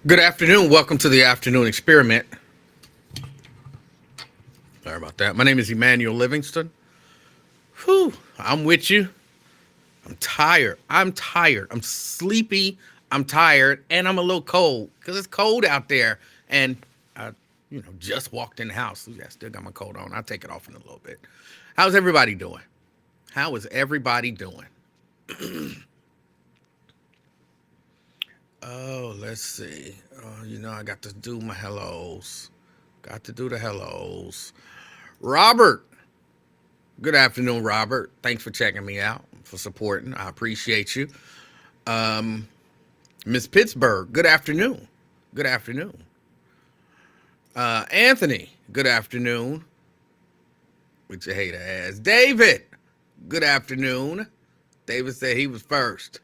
Good afternoon. Welcome to the afternoon experiment. Sorry about that. My name is Emanuel Livingston. Whew, I'm with you. I'm tired. I'm tired. I'm sleepy. I'm tired, and I'm a little cold because it's cold out there. And I, just walked in the house. Yeah, still got my coat on. I'll take it off in a little bit. How's everybody doing? How is everybody doing? Oh, let's see. I got to do my hellos. Got to do the hellos. Robert. Good afternoon, Robert. Thanks for checking me out, for supporting. I appreciate you. Um, Miss Pittsburgh. Good afternoon. Good afternoon. Anthony. Good afternoon. With your hater ass. David. Good afternoon. David said he was first.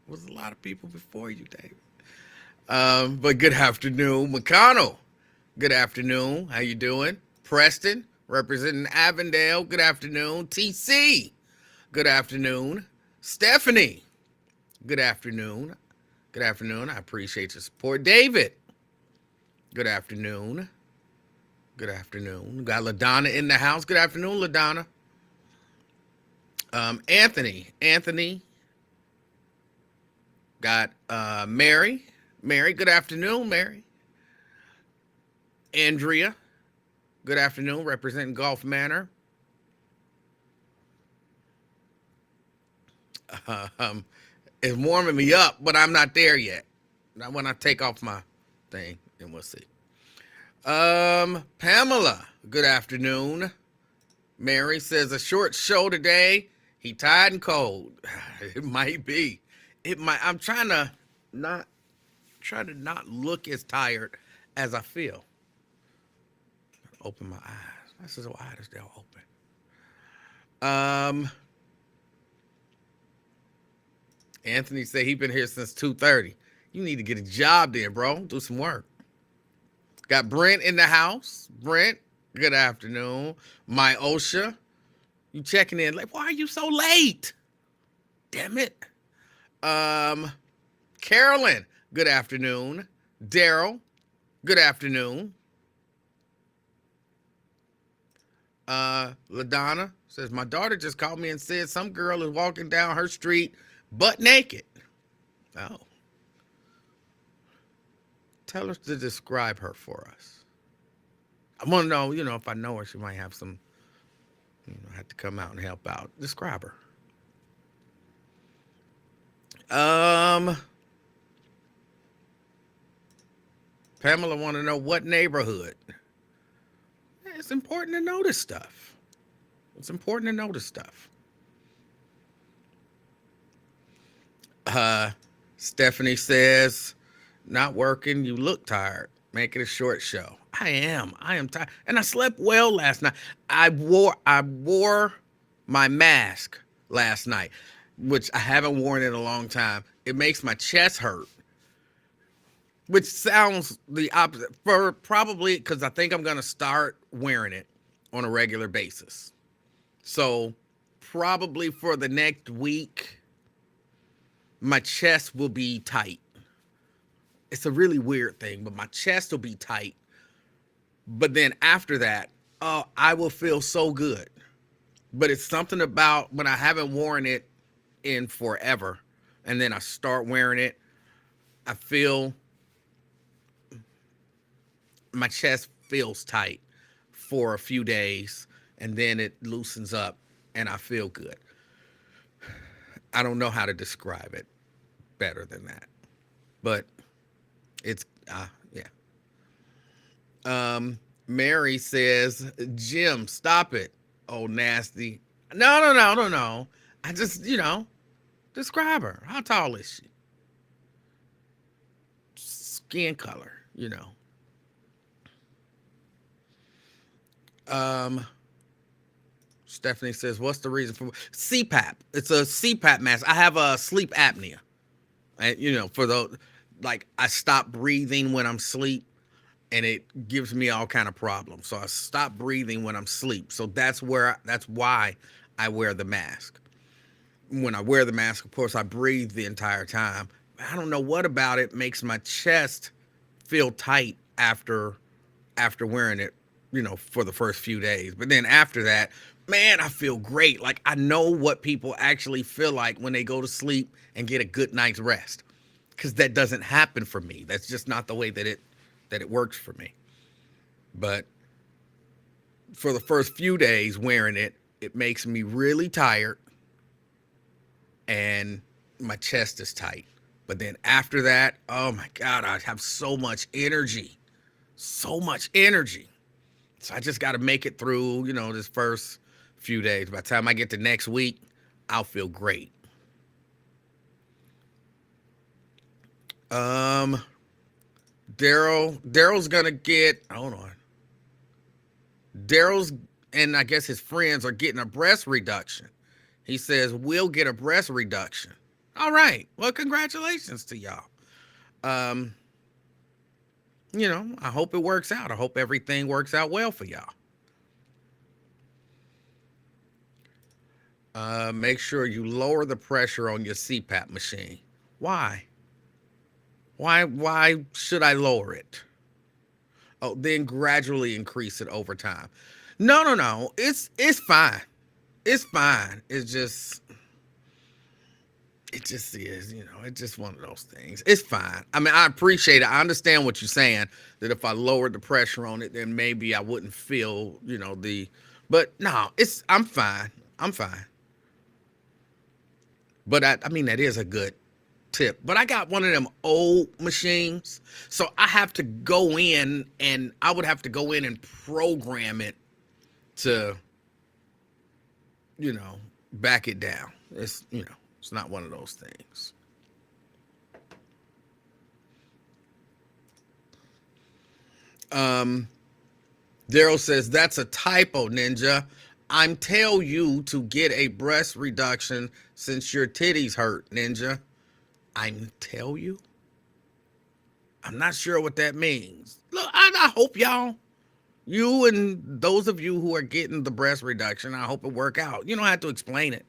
Was a lot of people before you, David. But good afternoon, McConnell. Good afternoon. How you doing? Preston, representing Avondale. Good afternoon. TC. Good afternoon. Stephanie. Good afternoon. Good afternoon. I appreciate your support. David. Good afternoon. Good afternoon. We got LaDonna in the house. Good afternoon, LaDonna. Anthony. Anthony. Got Mary. Mary. Good afternoon, Mary. Andrea. Good afternoon, representing Gulf Manor. It's warming me up, but I'm not there yet. Not when I take off my thing, and we'll see. Pamela, good afternoon. Mary says a short show today. He tired and cold. It might be. It might. I'm trying to not look as tired as I feel. Open my eyes. This is wide as they'll open. Anthony said he been here since 2:30. You need to get a job then, bro. Do some work. Got Brent in the house. Brent, good afternoon. My Osha, you checking in? Like, why are you so late? Damn it. Carolyn, good afternoon. Daryl, good afternoon. LaDonna says, my daughter just called me and said some girl is walking down her street butt naked. Oh. Tell her to describe her for us. I want to know, if I know her, she might have some, have to come out and help out. Describe her. Pamela want to know what neighborhood. It's important to know this stuff. It's important to know this stuff. Stephanie says, not working, you look tired. Make it a short show. I am tired. And I slept well last night. I wore my mask last night, which I haven't worn in a long time. It makes my chest hurt, which sounds the opposite. For probably because I think I'm going to start wearing it on a regular basis. So probably for the next week, my chest will be tight. It's a really weird thing, but my chest will be tight. But then after that, I will feel so good. But it's something about when I haven't worn it in forever, and then I start wearing it, I feel my chest feels tight for a few days, and then it loosens up, and I feel good. I don't know how to describe it better than that, but it's yeah. Mary says, Jim, stop it. Oh, nasty. No. I just, describe her. How tall is she? Skin color, Stephanie says, what's the reason for CPAP? It's a CPAP mask. I have a sleep apnea. And, for the, like, I stop breathing when I'm asleep, and it gives me all kind of problems. So I stop breathing when I'm asleep. So that's why I wear the mask. When I wear the mask, of course, I breathe the entire time. I don't know what about it makes my chest feel tight after wearing it, for the first few days. But then after that, man, I feel great. Like I know what people actually feel like when they go to sleep and get a good night's rest. Cuz that doesn't happen for me. That's just not the way that it works for me. But for the first few days wearing it, it makes me really tired and my chest is tight. But then after that, oh my God, I have so much energy. So much energy. So I just got to make it through, this first few days. By the time I get to next week, I'll feel great. Um, Daryl's gonna get. Hold on. Daryl's and I guess his friends are getting a breast reduction. He says we'll get a breast reduction. All right. Well, congratulations to y'all. Um, I hope it works out. I hope everything works out well for y'all. Make sure you lower the pressure on your CPAP machine. Why? Why should I lower it? Oh, then gradually increase it over time. No. It's fine. It's fine. It just is, it's just one of those things. It's fine. I mean, I appreciate it. I understand what you're saying, that if I lowered the pressure on it, then maybe I wouldn't feel, but no, I'm fine. I'm fine. But I mean, that is a good tip. But I got one of them old machines, so I have to go in and I would have to go in and program it to, back it down. It's not one of those things. Daryl says, that's a typo, Ninja. I'm tell you to get a breast reduction since your titties hurt, Ninja. I'm tell you? I'm not sure what that means. Look, I hope you and those of you who are getting the breast reduction, I hope it work out. You don't have to explain it.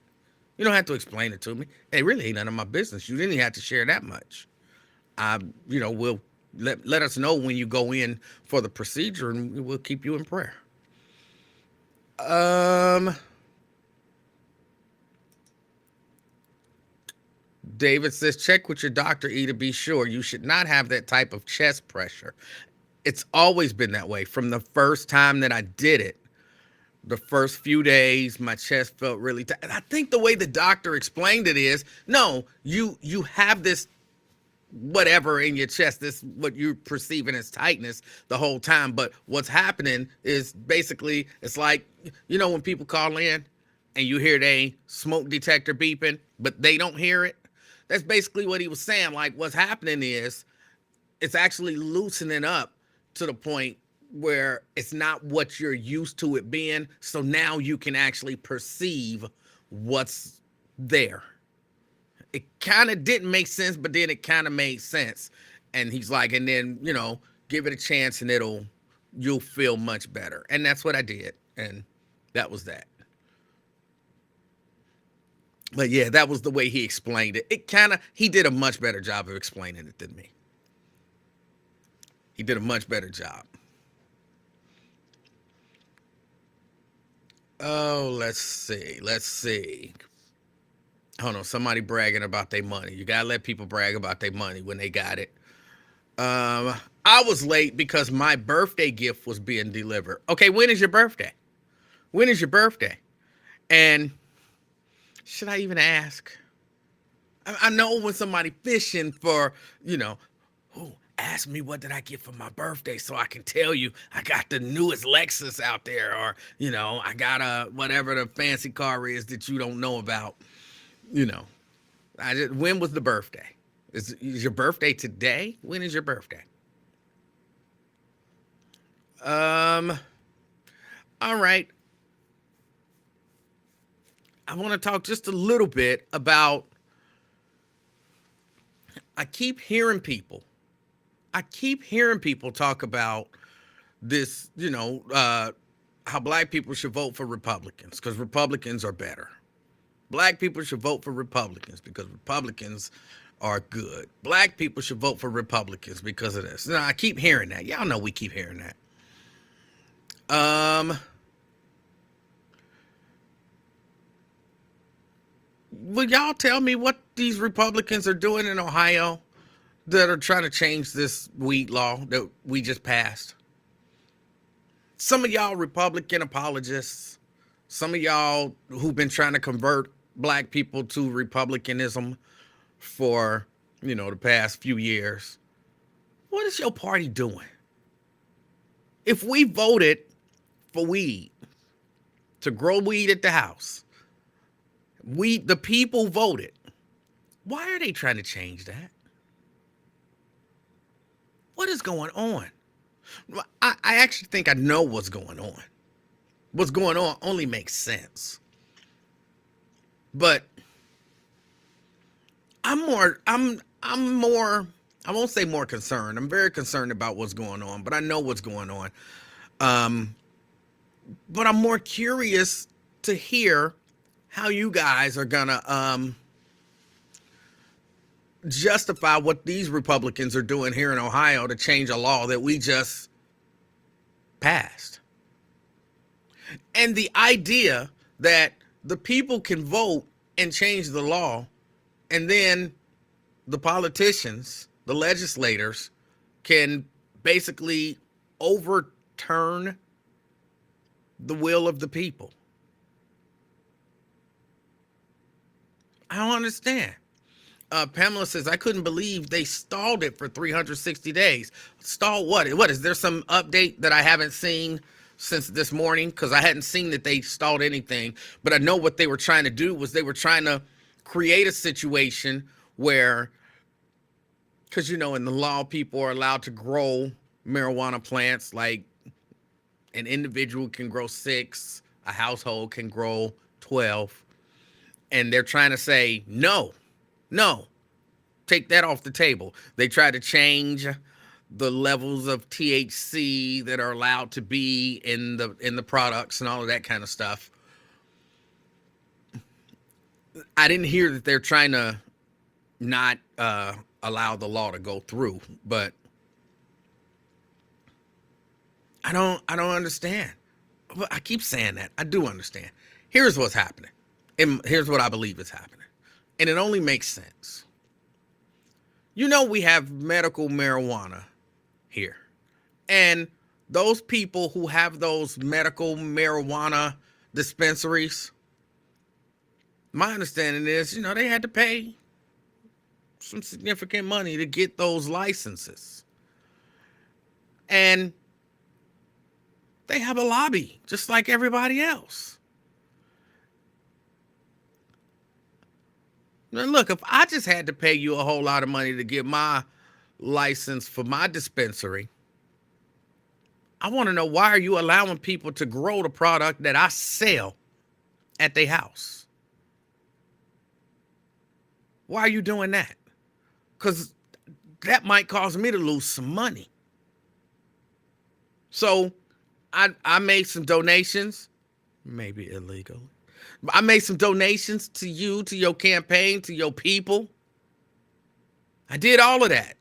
You don't have to explain it to me. It really ain't none of my business. You didn't have to share that much. We'll let us know when you go in for the procedure, and we'll keep you in prayer. David says, check with your doctor, E, to be sure. You should not have that type of chest pressure. It's always been that way. From the first time that I did it, the first few days, my chest felt really tight. And I think the way the doctor explained it is, no, you have this whatever in your chest, this what you're perceiving as tightness the whole time. But what's happening is basically, it's like, when people call in and you hear they smoke detector beeping, but they don't hear it. That's basically what he was saying. Like, what's happening is it's actually loosening up to the point where it's not what you're used to it being. So now you can actually perceive what's there. It kind of didn't make sense, but then it kind of made sense. And he's like, and then, give it a chance and you'll feel much better. And that's what I did. And that was that. But yeah, that was the way he explained it. He did a much better job of explaining it than me. He did a much better job. Oh, let's see. Hold on, somebody bragging about their money. You gotta let people brag about their money when they got it. I was late because my birthday gift was being delivered. Okay, when is your birthday? When is your birthday? And should I even ask? I know when somebody fishing for, ask me what did I get for my birthday so I can tell you I got the newest Lexus out there, or, I got a whatever the fancy car is that you don't know about. When was the birthday? Is your birthday today? When is your birthday? All right. I want to talk just a little bit about, I keep hearing people talk about this, how black people should vote for Republicans because Republicans are better. Black people should vote for Republicans because Republicans are good. Black people should vote for Republicans because of this. Now, I keep hearing that. Y'all know we keep hearing that. Will y'all tell me what these Republicans are doing in Ohio that are trying to change this weed law that we just passed? Some of y'all Republican apologists, some of y'all who've been trying to convert black people to Republicanism for, the past few years. What is your party doing? If we voted for weed, to grow weed at the house, the people voted. Why are they trying to change that? What is going on? I actually think I know what's going on. What's going on only makes sense. But I'm more, I won't say more concerned. I'm very concerned about what's going on, but I know what's going on. But I'm more curious to hear how you guys are gonna justify what these Republicans are doing here in Ohio to change a law that we just passed. And the idea that the people can vote and change the law, and then the politicians, the legislators, can basically overturn the will of the people. I don't understand. Pamela says, I couldn't believe they stalled it for 360 days. Stall what? What is there some update that I haven't seen since this morning? Because I hadn't seen that they stalled anything. But I know what they were trying to do was they were trying to create a situation where, because, in the law, people are allowed to grow marijuana plants. Like an individual can grow 6, a household can grow 12. And they're trying to say, no, take that off the table. They try to change the levels of THC that are allowed to be in the products and all of that kind of stuff. I didn't hear that they're trying to not allow the law to go through, but I don't understand. But I keep saying that. I do understand. Here's what's happening. And here's what I believe is happening. And it only makes sense. We have medical marijuana here. And those people who have those medical marijuana dispensaries, my understanding is, they had to pay some significant money to get those licenses. And they have a lobby, just like everybody else. Now, look, if I just had to pay you a whole lot of money to get my license for my dispensary, I want to know, why are you allowing people to grow the product that I sell at their house? Why are you doing that? Because that might cause me to lose some money. So I made some donations, maybe illegal. I made some donations to you, to your campaign, to your people. I did all of that.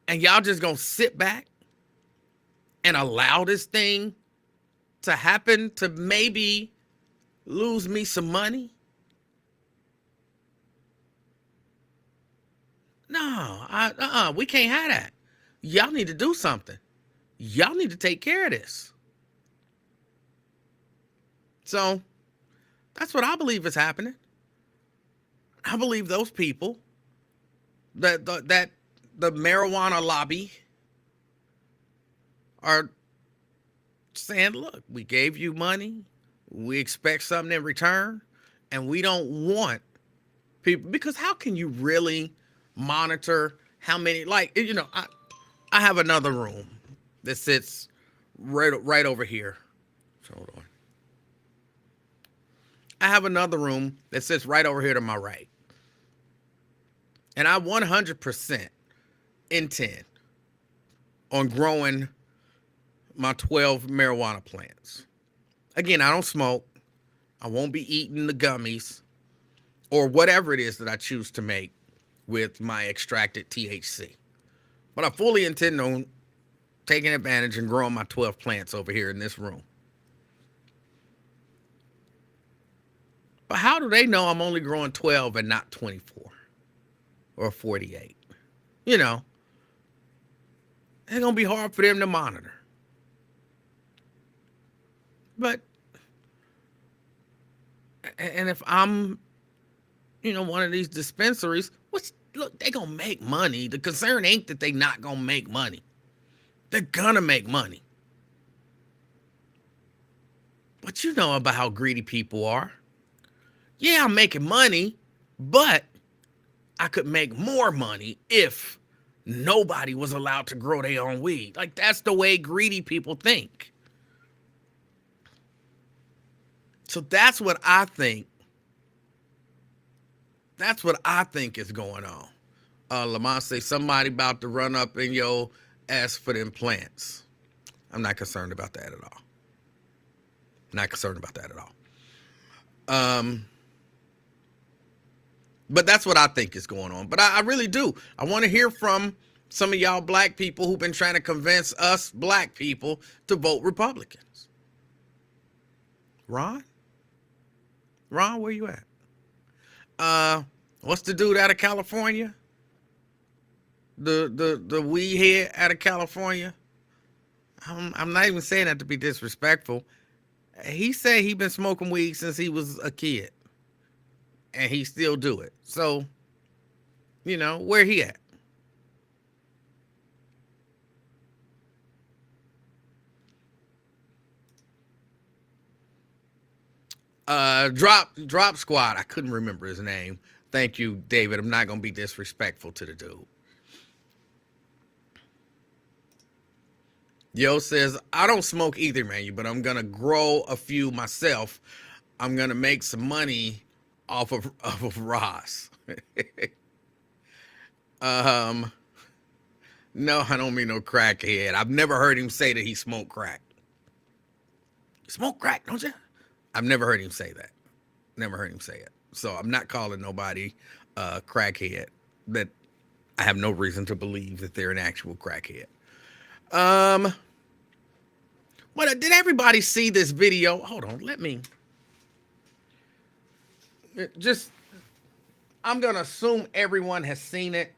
And y'all just gonna sit back and allow this thing to happen to maybe lose me some money? No, we can't have that. Y'all need to do something. Y'all need to take care of this. So that's what I believe is happening. I believe those people, that the marijuana lobby, are saying, look, we gave you money, we expect something in return, and we don't want people, because how can you really monitor how many, I have another room that sits right over here. So hold on. I have another room that sits right over here to my right. And I 100% intend on growing my 12 marijuana plants. Again, I don't smoke. I won't be eating the gummies or whatever it is that I choose to make with my extracted THC. But I fully intend on taking advantage and growing my 12 plants over here in this room. But how do they know I'm only growing 12 and not 24 or 48? You know, it's going to be hard for them to monitor. But, and if I'm, one of these dispensaries, look, they going to make money. The concern ain't that they not going to make money. They're going to make money. But you know about how greedy people are. Yeah, I'm making money, but I could make more money if nobody was allowed to grow their own weed. Like, that's the way greedy people think. So that's what I think. That's what I think is going on. Lamont say somebody about to run up in your ass for them plants. I'm not concerned about that at all. Not concerned about that at all. But that's what I think is going on. But I really do. I want to hear from some of y'all black people who've been trying to convince us black people to vote Republicans. Ron, where you at? What's the dude out of California? The weed head out of California? I'm not even saying that to be disrespectful. He said he been smoking weed since he was a kid. And he still do it. So, where he at? Drop Squad. I couldn't remember his name. Thank you, David. I'm not going to be disrespectful to the dude. Yo says, I don't smoke either, man, but I'm going to grow a few myself. I'm going to make some money off of Ross. No, I don't mean no crackhead. I've never heard him say that he smoked crack. You smoke crack, don't you? I've never heard him say that. Never heard him say it. So I'm not calling nobody crackhead that I have no reason to believe that they're an actual crackhead. But did everybody see this video? Hold on, I'm going to assume everyone has seen it.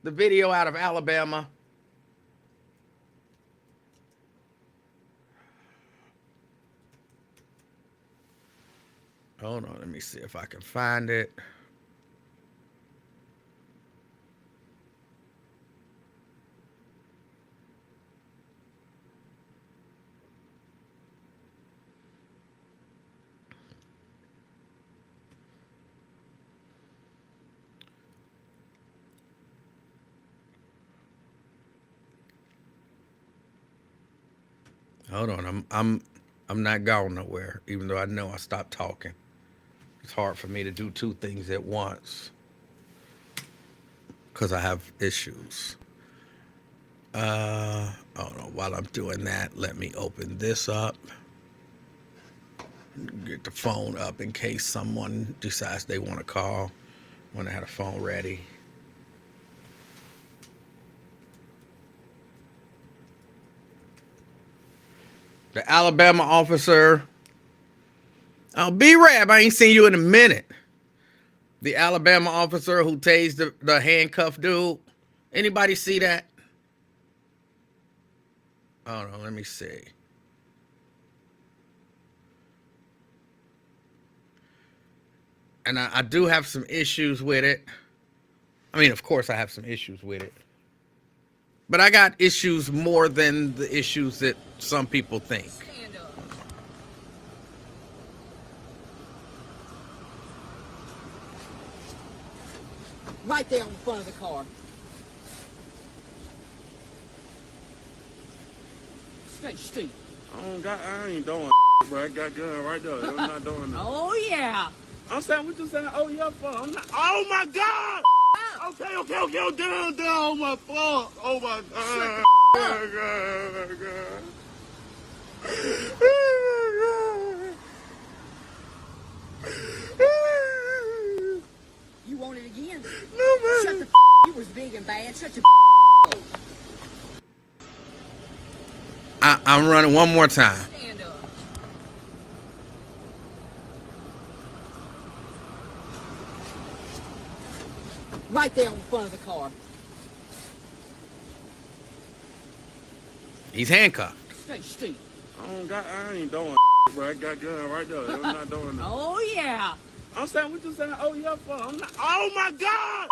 The video out of Alabama. Hold on, let me see if I can find it. Hold on, I'm not going nowhere, even though I know I stopped talking. It's hard for me to do two things at once because I have issues. Hold on, while I'm doing that, let me open this up. Get the phone up in case someone decides they want to call when I have the phone ready. The Alabama officer. Oh, B-Rab, I ain't seen you in a minute. The Alabama officer who tased the handcuffed dude. Anybody see that? Hold on, let me see. And I do have some issues with it. I mean, of course I have some issues with it. But I got issues more than the issues that some people think. Right there on the front of the car. Stay. I ain't doing bro. I got gun right there. I'm not doing that. Oh, yeah. I'm saying, what you saying? Oh, your fault. I'm not. Oh, my God. Okay. Down. Oh, my fault. Oh, my God. Oh, my God. You want it again? No, man. Shut the big and bad. Shut your I'm running one more time. stand up. Right there in front of the car. He's handcuffed. Stay still. I ain't doing bro. I got gun right there. I'm not doing that. Oh, yeah. I'm saying, what you saying? Oh, your fault. I'm not. Oh, my God.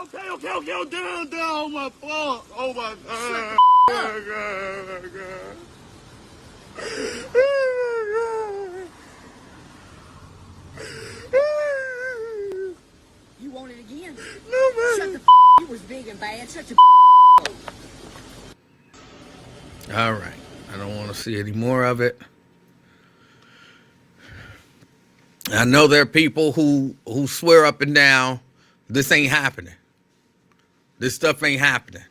Okay. Oh, down. Oh, my fault. Oh, my God. Oh, my God. You want it again? No, man. Shut the You was big and bad. Shut your All right. I don't want to see any more of it. I know there are people who swear up and down this ain't happening. This stuff ain't happening.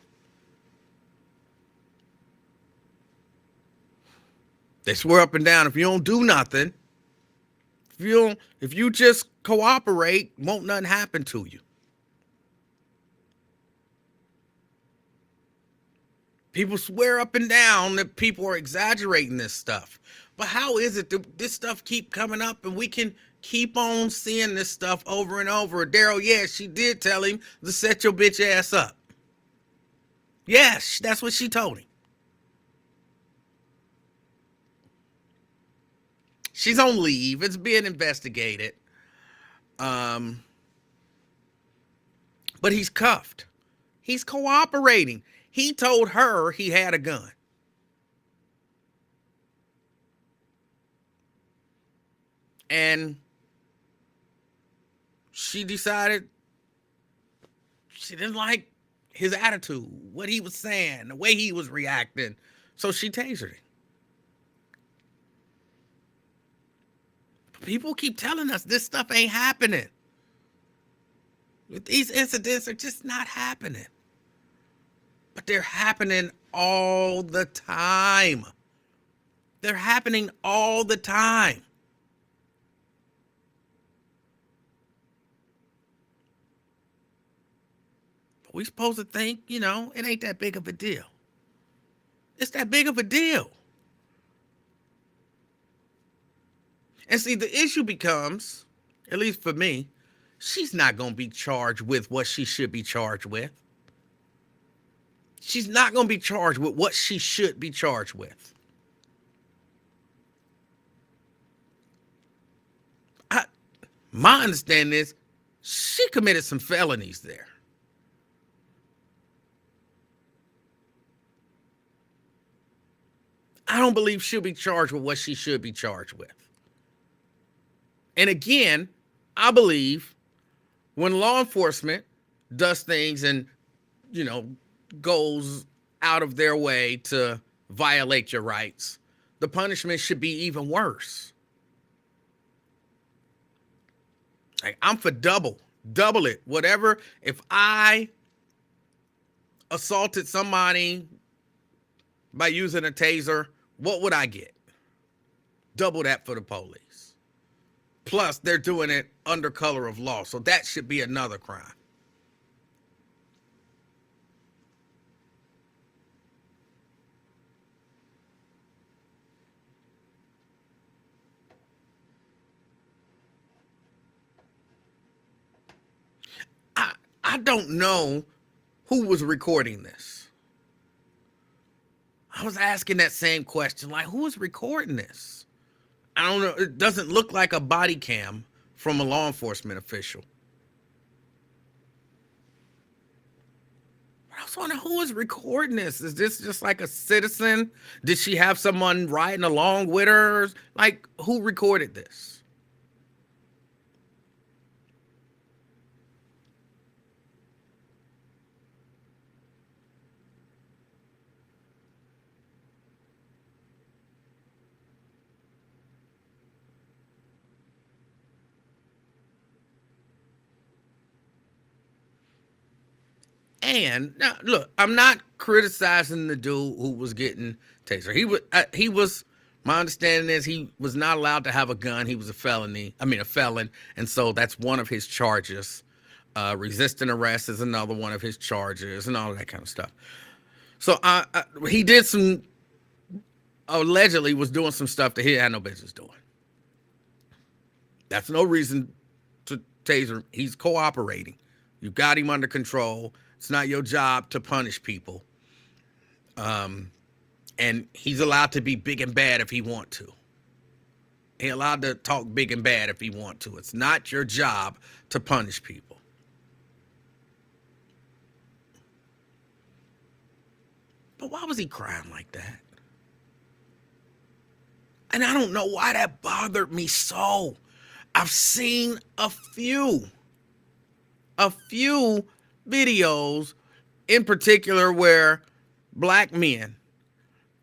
They swear up and down if you don't do nothing, if you just cooperate, won't nothing happen to you. People swear up and down that people are exaggerating this stuff. But how is it that this stuff keep coming up and we can keep on seeing this stuff over and over? Daryl, yes, she did tell him to set your bitch ass up. Yes, that's what she told him. She's on leave. It's being investigated. But he's cuffed. He's cooperating. He told her he had a gun. And she decided she didn't like his attitude, what he was saying, the way he was reacting. So she tasered him. People keep telling us this stuff ain't happening. These incidents are just not happening. But they're happening all the time. They're happening all the time. But we supposed to think, it ain't that big of a deal. It's that big of a deal. And see, the issue becomes, at least for me, she's not going to be charged with what she should be charged with. She's not going to be charged with what she should be charged with. My understanding is she committed some felonies there. I don't believe she'll be charged with what she should be charged with. And again, I believe when law enforcement does things and, goes out of their way to violate your rights, the punishment should be even worse. Like, I'm for double it, whatever. If I assaulted somebody by using a taser, what would I get? Double that for the police. Plus, they're doing it under color of law, so that should be another crime. I don't know who was recording this. I was asking that same question, like, who was recording this? I don't know. It doesn't look like a body cam from a law enforcement official. I was wondering who is recording this. Is this just like a citizen? Did she have someone riding along with her? Like, who recorded this? And now, look, I'm not criticizing the dude who was getting tasered. He was. My understanding is he was not allowed to have a gun. He was a felon, and so that's one of his charges. Resisting arrest is another one of his charges, and all that kind of stuff. So he did some, allegedly was doing some stuff that he had no business doing. That's no reason to taser him. He's cooperating. You got him under control. It's not your job to punish people. And he's allowed to be big and bad if he want to. He's allowed to talk big and bad if he want to. It's not your job to punish people. But why was he crying like that? And I don't know why that bothered me so. I've seen a few videos in particular where black men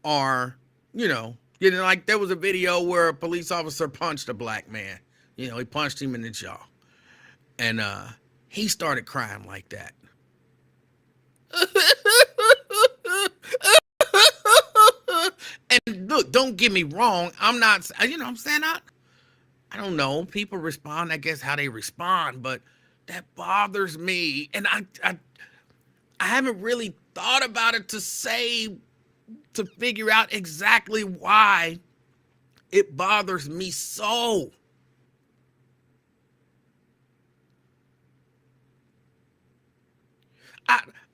are, like there was a video where a police officer punched a black man. He punched him in the jaw. And he started crying like that. And look, don't get me wrong. I'm not, I'm saying I don't know. People respond, I guess, how they respond, but that bothers me. And I haven't really thought about it to figure out exactly why it bothers me so.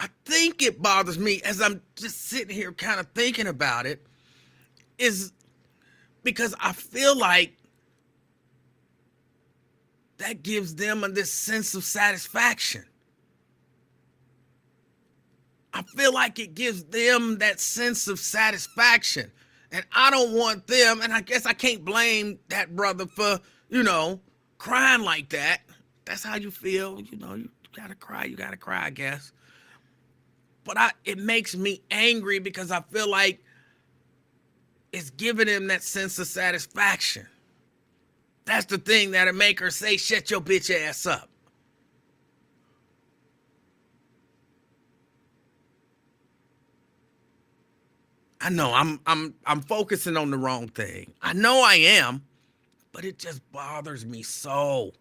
I think it bothers me as I'm just sitting here kind of thinking about it, is because I feel like that gives them this sense of satisfaction. I feel like it gives them that sense of satisfaction. And I don't want them, and I guess I can't blame that brother for, crying like that. That's how you feel, you gotta cry, I guess. But it makes me angry because I feel like it's giving him that sense of satisfaction. That's the thing that'll make her say, shut your bitch ass up. I know I'm focusing on the wrong thing. I know I am, but it just bothers me so.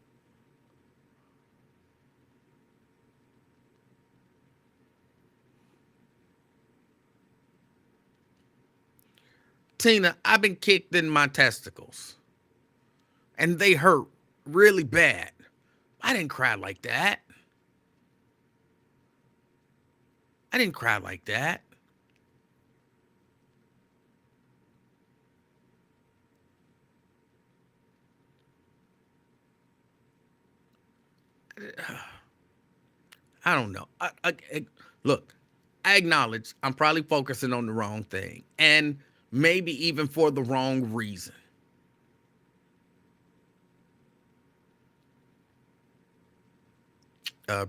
Tina, I've been kicked in my testicles. And they hurt really bad. I didn't cry like that. I didn't cry like that. I don't know. Look, I acknowledge I'm probably focusing on the wrong thing. And maybe even for the wrong reason.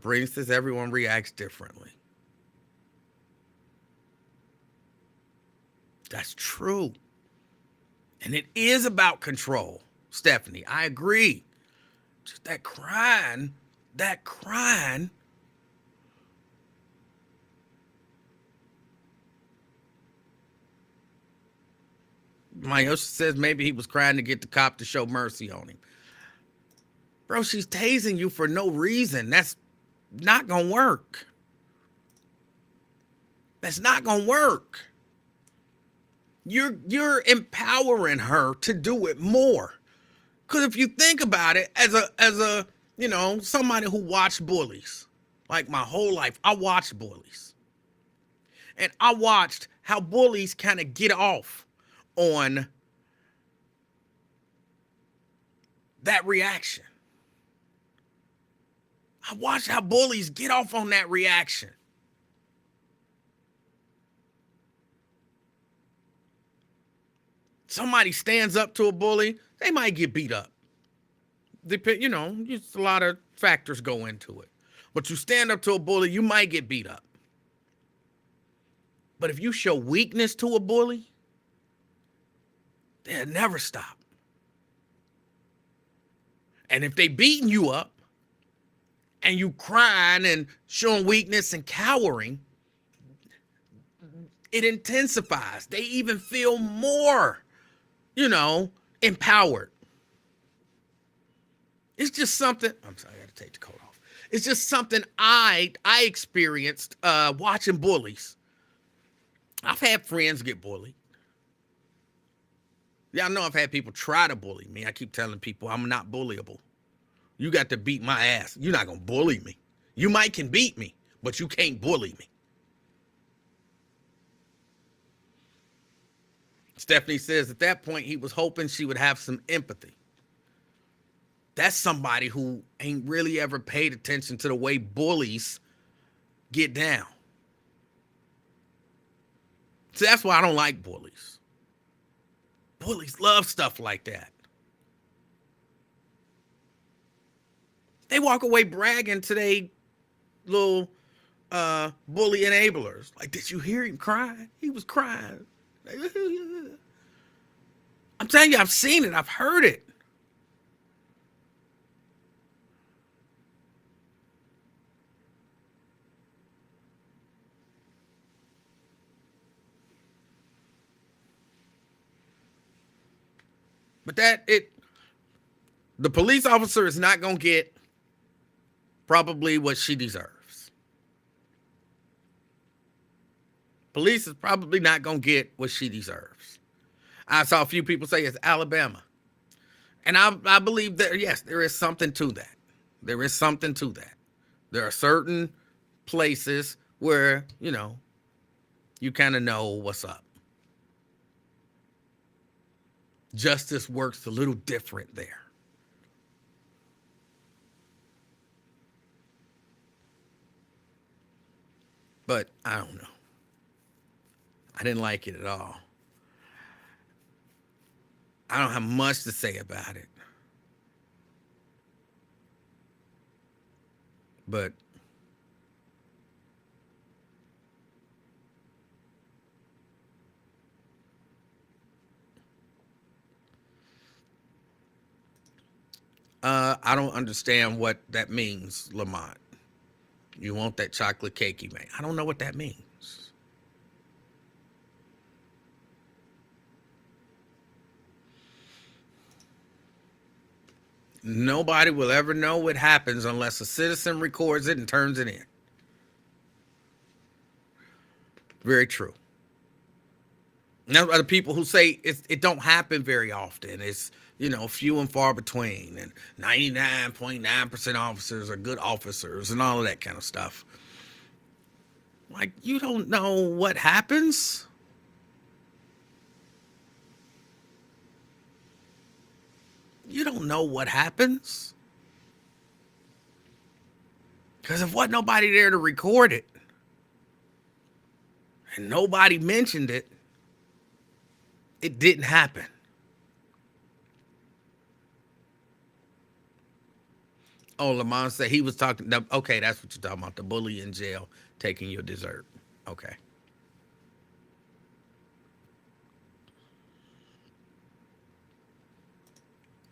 Breen says everyone reacts differently. That's true. And it is about control, Stephanie. I agree. Just that crying. Mayosha says maybe he was crying to get the cop to show mercy on him. Bro, she's tasing you for no reason. That's not gonna work. That's not gonna work. You're empowering her to do it more. Because if you think about it, as a somebody who watched bullies, like my whole life, I watched bullies. And I watched how bullies kind of get off on that reaction. I watched how bullies get off on that reaction. Somebody stands up to a bully, they might get beat up. Just a lot of factors go into it. But you stand up to a bully, you might get beat up. But if you show weakness to a bully, they'll never stop. And if they beating you up and you crying and showing weakness and cowering, it intensifies. They even feel more, empowered. It's just something. I'm sorry, I got to take the coat off. It's just something I experienced watching bullies. I've had friends get bullied. Yeah, I know I've had people try to bully me. I keep telling people I'm not bullyable. You got to beat my ass. You're not going to bully me. You might can beat me, but you can't bully me. Stephanie says at that point he was hoping she would have some empathy. That's somebody who ain't really ever paid attention to the way bullies get down. See, that's why I don't like bullies. Bullies love stuff like that. They walk away bragging to they little bully enablers. Like, did you hear him crying? He was crying. I'm telling you, I've seen it. I've heard it. But the police officer is not going to get probably what she deserves. Police is probably not going to get what she deserves. I saw a few people say it's Alabama. And I believe that, yes, there is something to that. There is something to that. There are certain places where, you kind of know what's up. Justice works a little different there. But I don't know. I didn't like it at all. I don't have much to say about it. But I don't understand what that means, Lamont. You want that chocolate cake you made. I don't know what that means. Nobody will ever know what happens unless a citizen records it and turns it in. Very true. Now, the people who say it don't happen very often. It's, few and far between. And 99.9% officers are good officers and all of that kind of stuff. Like, you don't know what happens. You don't know what happens. Because if wasn't nobody there to record it, and nobody mentioned it, it didn't happen. Oh, Lamont said he was talking. Okay, that's what you're talking about. The bully in jail taking your dessert. Okay.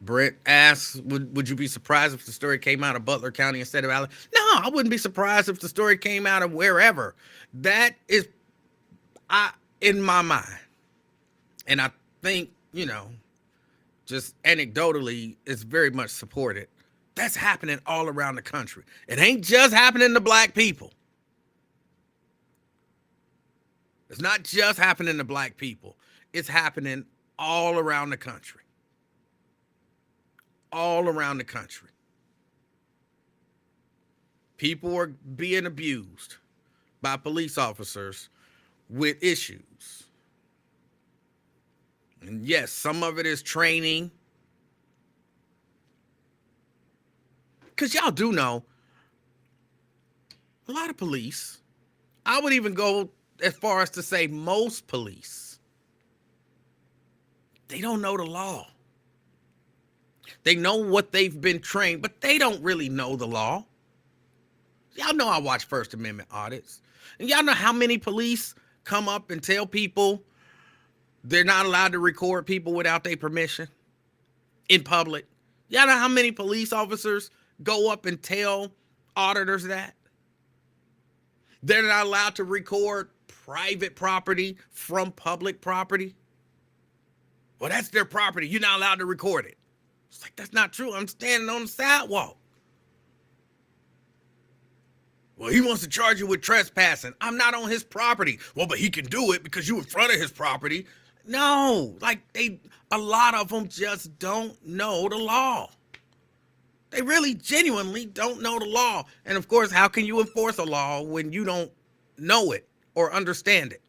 Brent asks, would you be surprised if the story came out of Butler County instead of Alabama? No, I wouldn't be surprised if the story came out of wherever. That is in my mind. And I think, just anecdotally, it's very much supported. That's happening all around the country. It ain't just happening to black people. It's not just happening to black people. It's happening all around the country. All around the country. People are being abused by police officers with issues. And yes, some of it is training. Because y'all do know, a lot of police, I would even go as far as to say most police, they don't know the law. They know what they've been trained, but they don't really know the law. Y'all know I watch First Amendment audits. And y'all know how many police come up and tell people they're not allowed to record people without their permission in public. Y'all know how many police officers go up and tell auditors that they're not allowed to record private property from public property? Well, that's their property. You're not allowed to record it. It's like, that's not true. I'm standing on the sidewalk. Well, he wants to charge you with trespassing. I'm not on his property. Well, but he can do it because you in front of his property. No, like a lot of them just don't know the law. They really genuinely don't know the law. And of course, how can you enforce a law when you don't know it or understand it?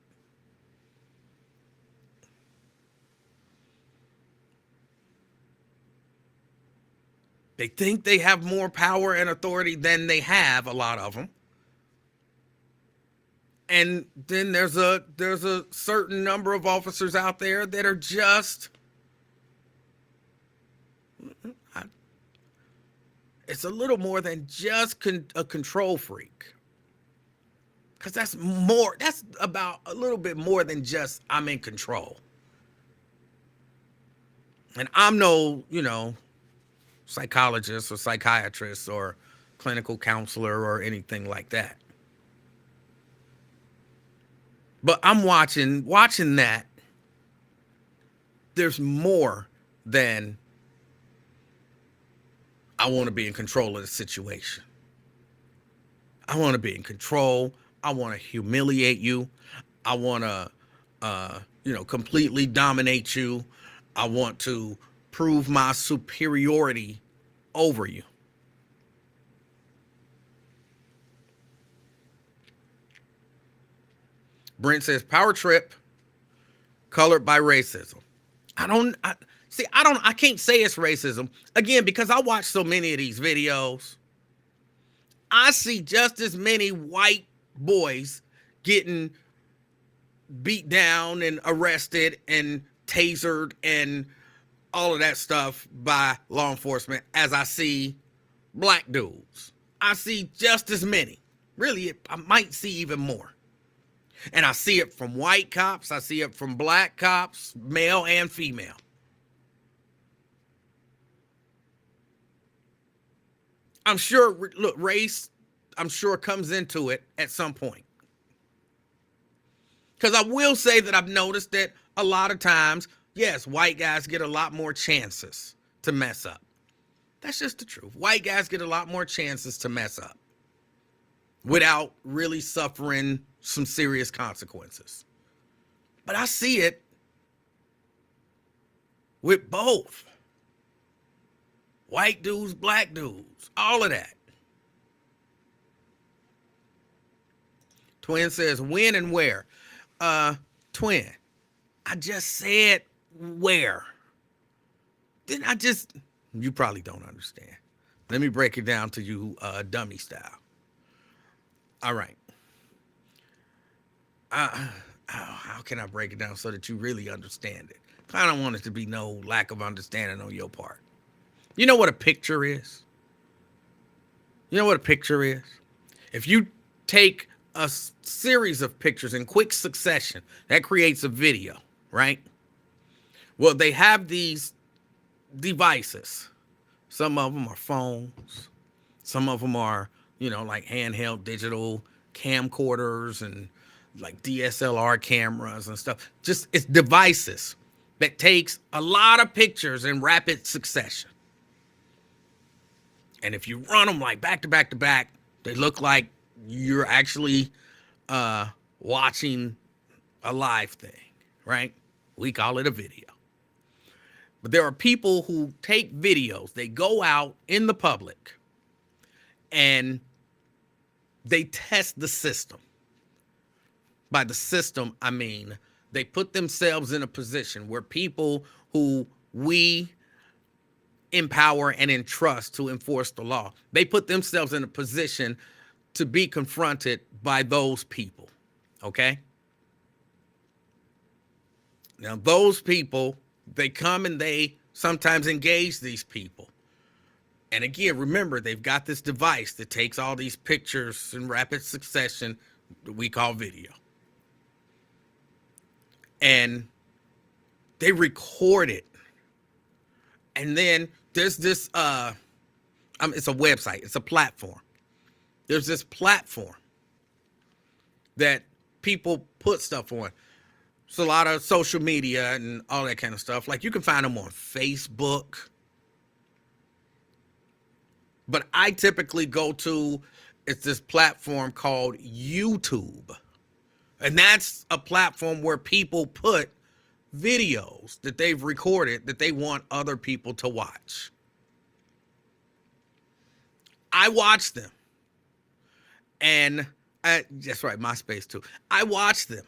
They think they have more power and authority than they have, a lot of them. And then there's a certain number of officers out there that are just, it's a little more than just a control freak. Because that's about a little bit more than just I'm in control. And I'm no, psychologist or psychiatrist or clinical counselor or anything like that. But I'm watching that. There's more than I want to be in control of the situation. I want to be in control. I want to humiliate you. I want to, completely dominate you. I want to prove my superiority over you. Brent says, power trip colored by racism. I can't say it's racism. Again, because I watch so many of these videos, I see just as many white boys getting beat down and arrested and tasered and all of that stuff by law enforcement as I see black dudes. I see just as many. Really, I might see even more. And I see it from white cops. I see it from black cops, male and female. I'm sure, look, race, I'm sure comes into it at some point. Because I will say that I've noticed that a lot of times, yes, white guys get a lot more chances to mess up. That's just the truth. White guys get a lot more chances to mess up without really suffering some serious consequences. But I see it with both. White dudes, black dudes, all of that. Twin says, when and where? Twin, I just said where. Then you probably don't understand. Let me break it down to you dummy style. All right. How can I break it down so that you really understand it? I don't want it to be no lack of understanding on your part. You know what a picture is? You know what a picture is? If you take a series of pictures in quick succession, that creates a video, right? Well, they have these devices. Some of them are phones. Some of them are, like handheld digital camcorders and like DSLR cameras and stuff. Just, it's devices that takes a lot of pictures in rapid succession. And if you run them like back to back to back, they look like you're actually watching a live thing, right? We call it a video. But there are people who take videos, they go out in the public and they test the system. By the system, I mean, they put themselves in a position where people who we empower and entrust to enforce the law, they put themselves in a position to be confronted by those people, okay? Now, those people, they come and they sometimes engage these people. And again, remember, they've got this device that takes all these pictures in rapid succession that we call video. And they record it. And then there's this, it's a website, it's a platform. There's this platform that people put stuff on. It's a lot of social media and all that kind of stuff. Like you can find them on Facebook. But I typically go to, it's this platform called YouTube. And that's a platform where people put videos that they've recorded that they want other people to watch. I watch them. And that's right, MySpace too. I watch them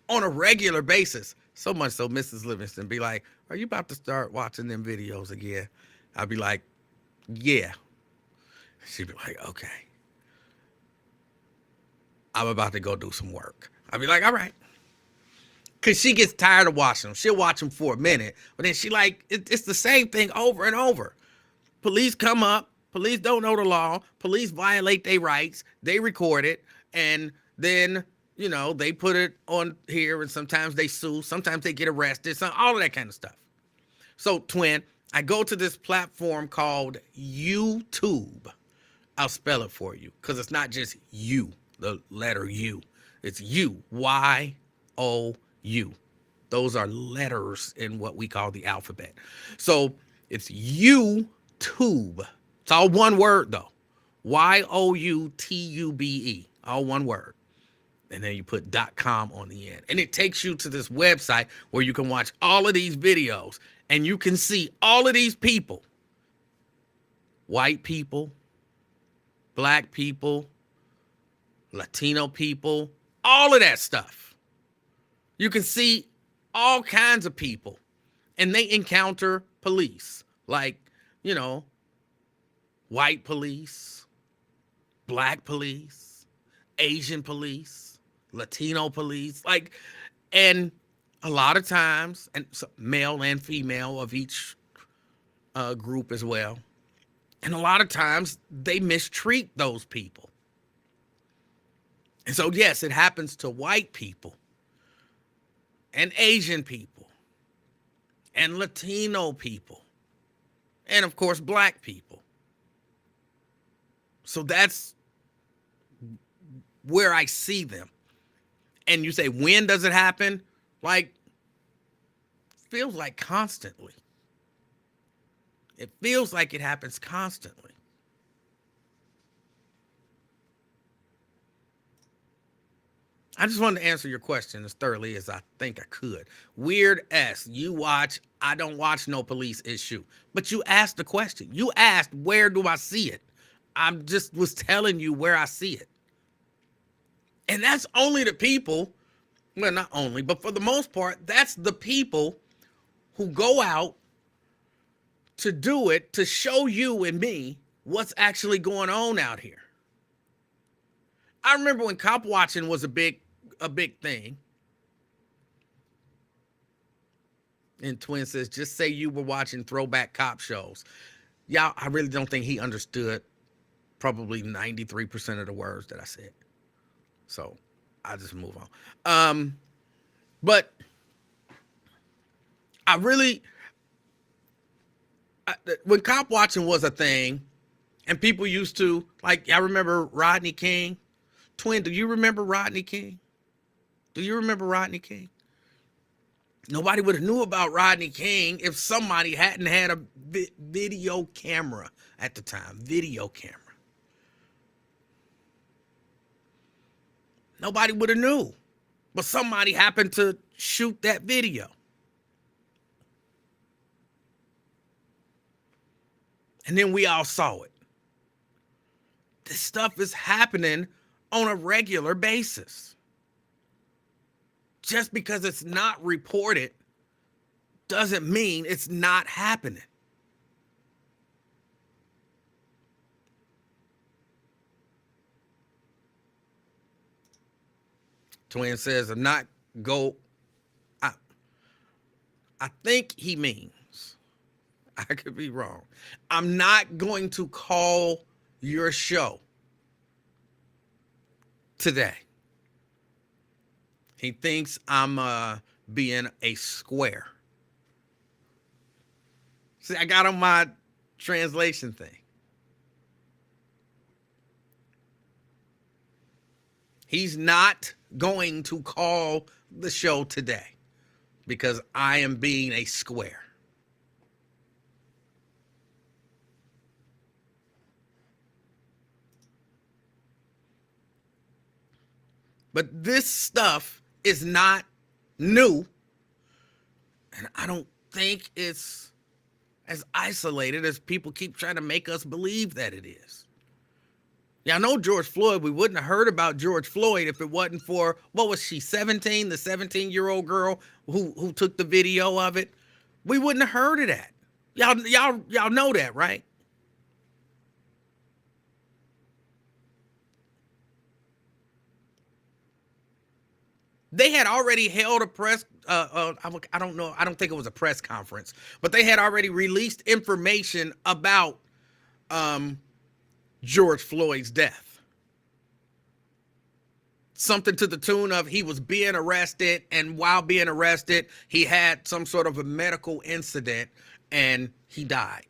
on a regular basis. So much so Mrs. Livingston be like, are you about to start watching them videos again? I'd be like, yeah. She'd be like, okay. I'm about to go do some work. I'd be like, all right. Because she gets tired of watching them. She'll watch them for a minute. But then she like, it's the same thing over and over. Police come up. Police don't know the law. Police violate their rights. They record it. And then, you know, they put it on here. And sometimes they sue. Sometimes they get arrested. All of that kind of stuff. So, twin, I go to this platform called YouTube. I'll spell it for you. Because it's not just you, the letter U. It's you. Y-O-U. Those are letters in what we call the alphabet. So, it's YouTube. It's all one word, though. Y-O-U-T-U-B-E. All one word. And then you put .com on the end. And it takes you to this website where you can watch all of these videos. And you can see all of these people. White people. Black people. Latino people. All of that stuff. You can see all kinds of people. And they encounter police. Like, you know, white police, black police, Asian police, Latino police, like, and a lot of times, and so male and female of each group as well. And a lot of times they mistreat those people. And so, yes, it happens to white people and Asian people and Latino people and, of course, black people. So that's where I see them. And you say, when does it happen? Like, feels like constantly. It feels like it happens constantly. I just wanted to answer your question as thoroughly as I think I could. Weird S, you watch, I don't watch no police issue. But you asked the question. You asked, where do I see it? I just was telling you where I see it. And that's only the people, well, not only, but for the most part, that's the people who go out to do it, to show you and me what's actually going on out here. I remember when cop watching was a big thing. And Twin says, just say you were watching throwback cop shows. Y'all, I really don't think he understood probably 93% of the words that I said. So I'll just move on. But when cop watching was a thing and people used to, like, I remember Rodney King. Twin, do you remember Rodney King? Do you remember Rodney King? Nobody would have knew about Rodney King if somebody hadn't had a video camera at the time. Video camera. Nobody would have knew. But somebody happened to shoot that video. And then we all saw it. This stuff is happening on a regular basis. Just because it's not reported doesn't mean it's not happening. Twin says, I think he means, I could be wrong, I'm not going to call your show today. He thinks I'm being a square. See, I got on my translation thing. He's not going to call the show today because I am being a square. But this stuff is not new, and I don't think it's as isolated as people keep trying to make us believe that it is. Yeah, I know George Floyd. We wouldn't have heard about George Floyd if it wasn't for, what was she, 17, the 17-year-old girl who took the video of it. We wouldn't have heard of that. Y'all know that, right? They had already held a press, I don't know, I don't think it was a press conference, but they had already released information about George Floyd's death. Something to the tune of he was being arrested, and while being arrested, he had some sort of a medical incident and he died.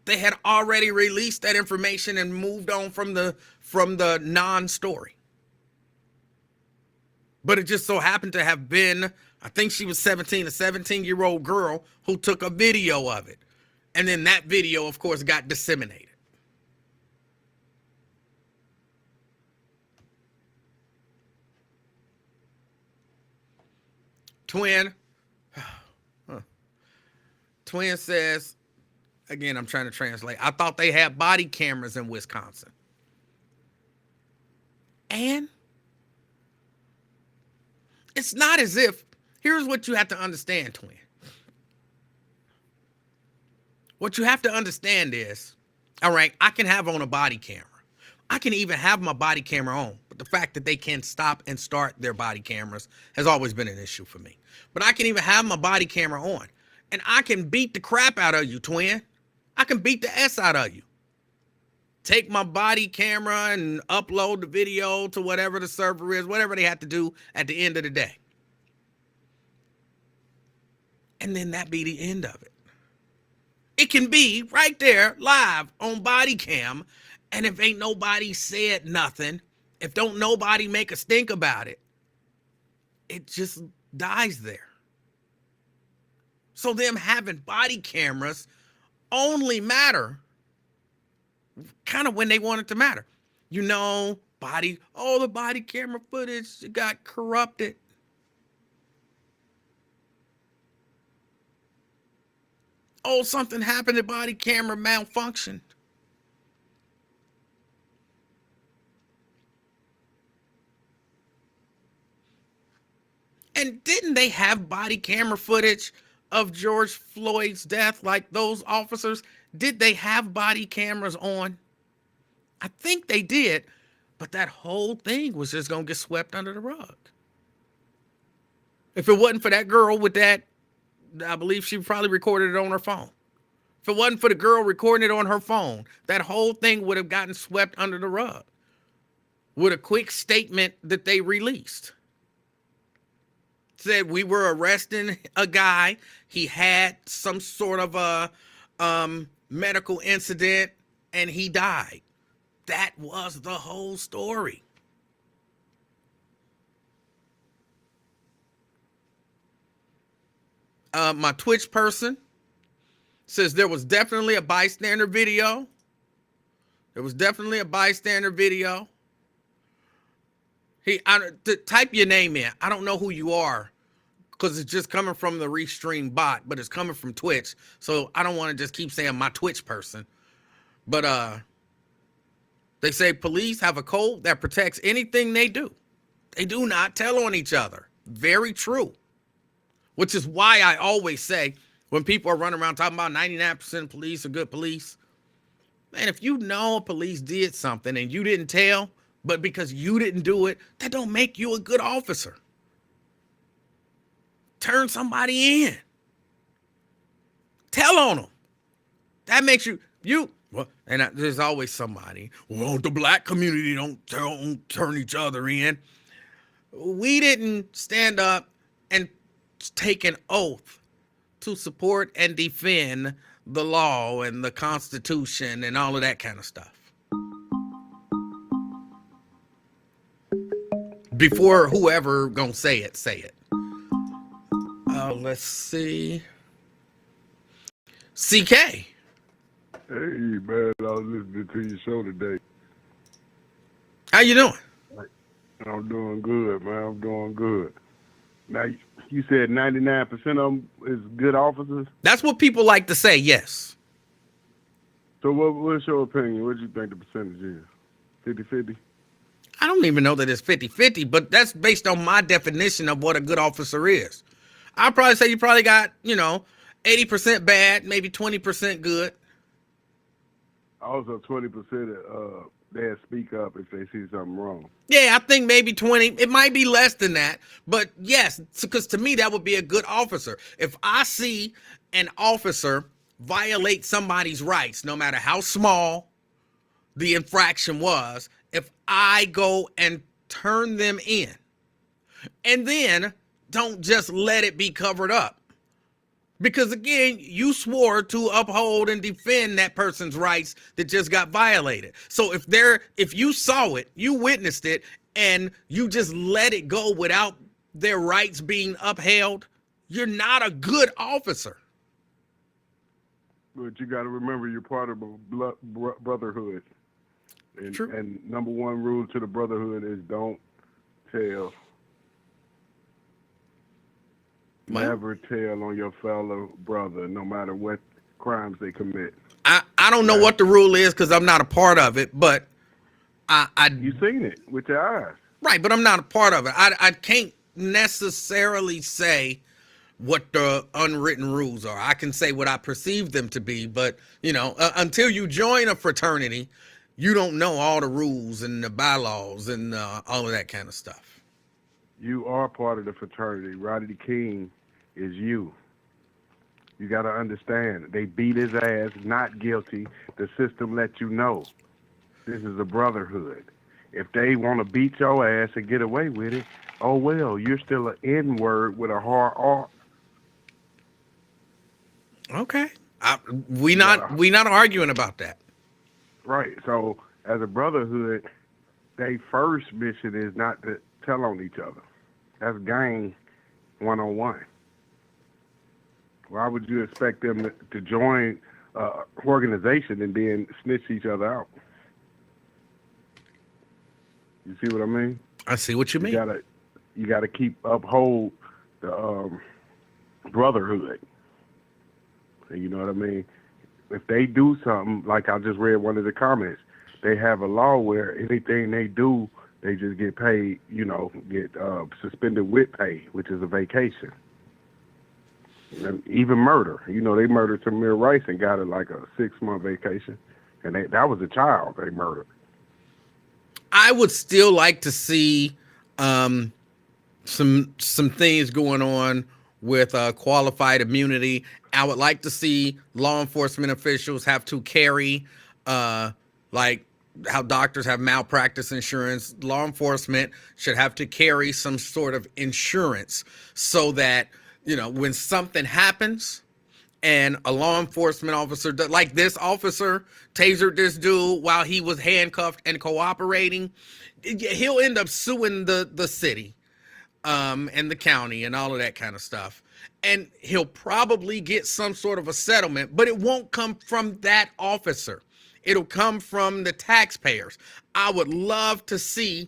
They had already released that information and moved on from the non-story. But it just so happened to have been, I think she was 17, a 17-year-old girl who took a video of it. And then that video, of course, got disseminated. Twin says, again, I'm trying to translate, I thought they had body cameras in Wisconsin. And it's not as if, here's what you have to understand, Twin. What you have to understand is, all right, I can have on a body camera. I can even have my body camera on, but the fact that they can stop and start their body cameras has always been an issue for me. But I can even have my body camera on, and I can beat the crap out of you, Twin. I can beat the S out of you. Take my body camera and upload the video to whatever the server is, whatever they have to do at the end of the day. And then that be the end of it. It can be right there live on body cam. And if ain't nobody said nothing, if don't nobody make a stink about it, it just dies there. So them having body cameras only matter kind of when they want it to matter. You know, the body camera footage got corrupted. Oh, something happened, the body camera malfunctioned. And didn't they have body camera footage of George Floyd's death? Like those officers, did they have body cameras on? I think they did, but that whole thing was just going to get swept under the rug. If it wasn't for that girl with that, I believe she probably recorded it on her phone. If it wasn't for the girl recording it on her phone, that whole thing would have gotten swept under the rug with a quick statement that they released. Said we were arresting a guy. He had some sort of a medical incident and he died. That was the whole story. My Twitch person says there was definitely a bystander video. There was definitely a bystander video. Type your name in. I don't know who you are because it's just coming from the Restream bot, but it's coming from Twitch. So I don't want to just keep saying my Twitch person. But they say police have a code that protects anything they do. They do not tell on each other. Very true. Which is why I always say when people are running around talking about 99% of police are good police, man, if you know police did something and you didn't tell, but because you didn't do it, that don't make you a good officer. Turn somebody in. Tell on them. That makes you. Well, and there's always somebody. Well, the black community don't turn each other in. We didn't stand up and take an oath to support and defend the law and the Constitution and all of that kind of stuff. Before whoever gonna say it, say it. Let's see. CK. Hey, man, I was listening to your show today. How you doing? I'm doing good, man. I'm doing good. Now, you said 99% of them is good officers. That's what people like to say, yes. So what's your opinion? What do you think the percentage is? 50-50? I don't even know that it's 50-50, but that's based on my definition of what a good officer is. I'd probably say you probably got, 80% bad, maybe 20% good. Also, 20% they'll speak up if they see something wrong. Yeah, I think maybe 20. It might be less than that. But yes, because to me, that would be a good officer. If I see an officer violate somebody's rights, no matter how small the infraction was, if I go and turn them in and then don't just let it be covered up. Because again, you swore to uphold and defend that person's rights that just got violated. So if you saw it, you witnessed it, and you just let it go without their rights being upheld, you're not a good officer. But you got to remember you're part of a brotherhood. And, True. And number one rule to the brotherhood is don't tell. Well, Never tell on your fellow brother, no matter what crimes they commit. I don't know what the rule is because I'm not a part of it, but You seen it with your eyes. right, but I'm not a part of it. I can't necessarily say what the unwritten rules are. I can say what I perceive them to be, but until you join a fraternity, you don't know all the rules and the bylaws and all of that kind of stuff. You are part of the fraternity. Rodney King is you. You got to understand. They beat his ass, not guilty. The system let you know. This is a brotherhood. If they want to beat your ass and get away with it, oh well, you're still an N-word with a hard R. Okay. We not arguing about that. Right. So as a brotherhood, their first mission is not to tell on each other. That's gang 101. Why would you expect them to join an organization and then snitch each other out? You see what I mean? I see what you mean. You gotta uphold the brotherhood. You know what I mean? If they do something, like I just read one of the comments, they have a law where anything they do, they just get paid, get suspended with pay, which is a vacation. And even murder. They murdered Tamir Rice and got it like a 6-month vacation. And that was a child they murdered. I would still like to see some things going on with qualified immunity. I would like to see law enforcement officials have to carry, like how doctors have malpractice insurance. Law enforcement should have to carry some sort of insurance so that, when something happens and a law enforcement officer, like this officer tasered this dude while he was handcuffed and cooperating, he'll end up suing the city and the county and all of that kind of stuff. And he'll probably get some sort of a settlement, but it won't come from that officer. It'll come from the taxpayers. I would love to see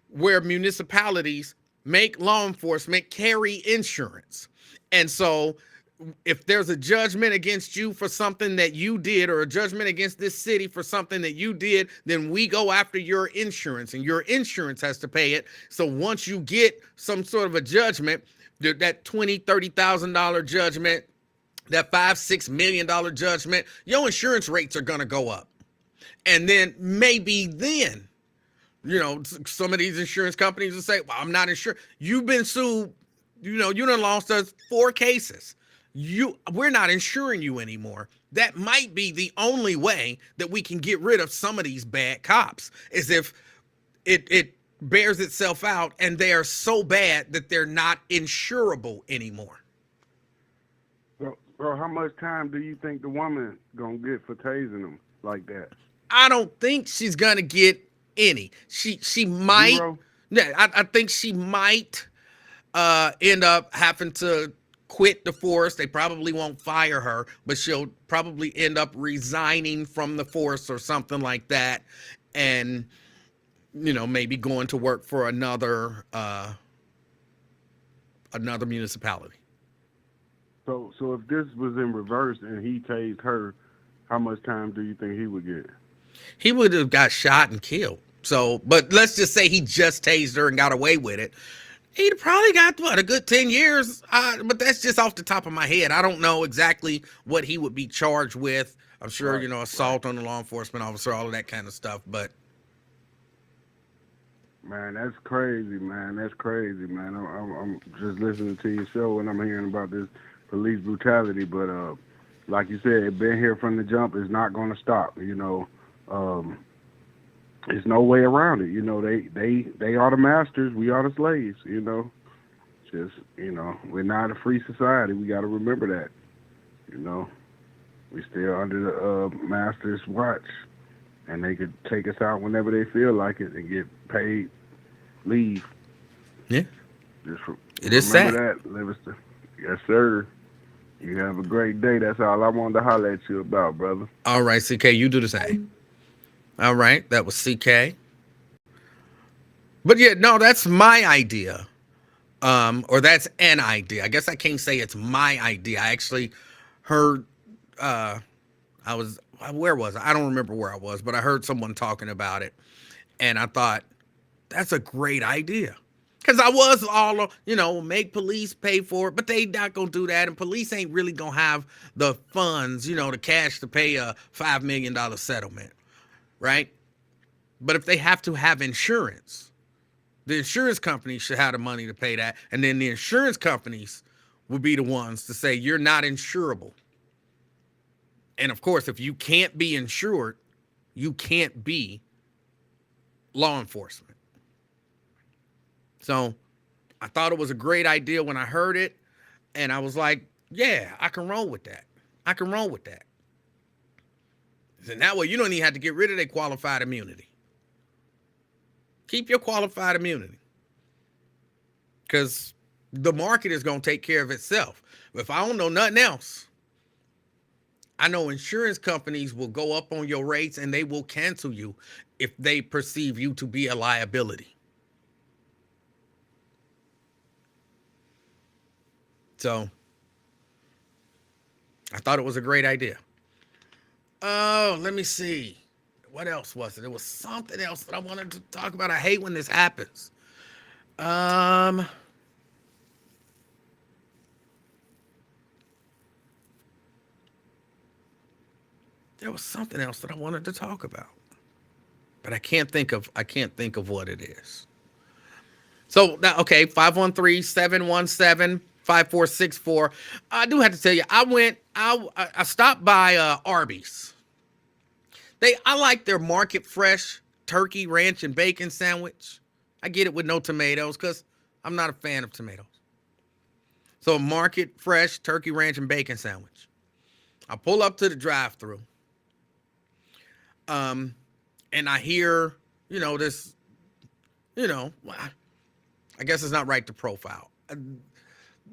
where municipalities make law enforcement carry insurance. And so if there's a judgment against you for something that you did, or a judgment against this city for something that you did, then we go after your insurance, and your insurance has to pay it. So once you get some sort of a judgment, that $20,000, $30,000 judgment, that $5-6 million judgment, your insurance rates are going to go up. And then maybe then, some of these insurance companies will say, well, I'm not insured. You've been sued. You done lost us 4 cases. We're not insuring you anymore. That might be the only way that we can get rid of some of these bad cops, is if it bears itself out and they are so bad that they're not insurable anymore. Bro, how much time do you think the woman gonna get for tasing them like that? I don't think she's gonna get any. She might. Zero? Yeah, I think she might end up having to quit the force. They probably won't fire her, but she'll probably end up resigning from the force or something like that. And maybe going to work for another municipality. So if this was in reverse and he tased her, how much time do you think he would get? He would have got shot and killed. So, but let's just say he just tased her and got away with it. He'd probably got what, a good 10 years. But that's just off the top of my head. I don't know exactly what he would be charged with. I'm sure, Right, assault on a law enforcement officer, all of that kind of stuff. But man, that's crazy, man. That's crazy, man. I'm just listening to your show and I'm hearing about this police brutality, but like you said, it been here from the jump. It's not going to stop. There's no way around it. They are the masters. We are the slaves. Just we're not a free society. We got to remember that. We still under the masters' watch, and they could take us out whenever they feel like it and get paid leave. yeah, Just it is sad. remember that, Livingston. Yes, sir. You have a great day. That's all I wanted to holler at you about, brother. All right, CK, you do the same. All right, that was CK. But yeah, no, that's my idea. Or that's an idea. I guess I can't say it's my idea. I actually heard, where was I? I don't remember where I was, but I heard someone talking about it. And I thought, that's a great idea. Because I was all, make police pay for it, but they not going to do that. And police ain't really going to have the funds, the cash to pay a $5 million settlement, right? But if they have to have insurance, the insurance companies should have the money to pay that. And then the insurance companies will be the ones to say, you're not insurable. And of course, if you can't be insured, you can't be law enforcement. So I thought it was a great idea when I heard it. And I was like, yeah, I can roll with that. I can roll with that. And that way you don't even have to get rid of their qualified immunity. Keep your qualified immunity. Because the market is going to take care of itself. If I don't know nothing else, I know insurance companies will go up on your rates and they will cancel you if they perceive you to be a liability. So I thought it was a great idea. Oh, let me see. What else was it? It was something else that I wanted to talk about. I hate when this happens. There was something else that I wanted to talk about. But I can't think of what it is. So now, okay, 513-717-5464. I do have to tell you, I stopped by Arby's. I like their market fresh turkey, ranch, and bacon sandwich. I get it with no tomatoes because I'm not a fan of tomatoes. So market fresh turkey, ranch, and bacon sandwich. I pull up to the drive-thru. And I hear, this, I guess it's not right to profile,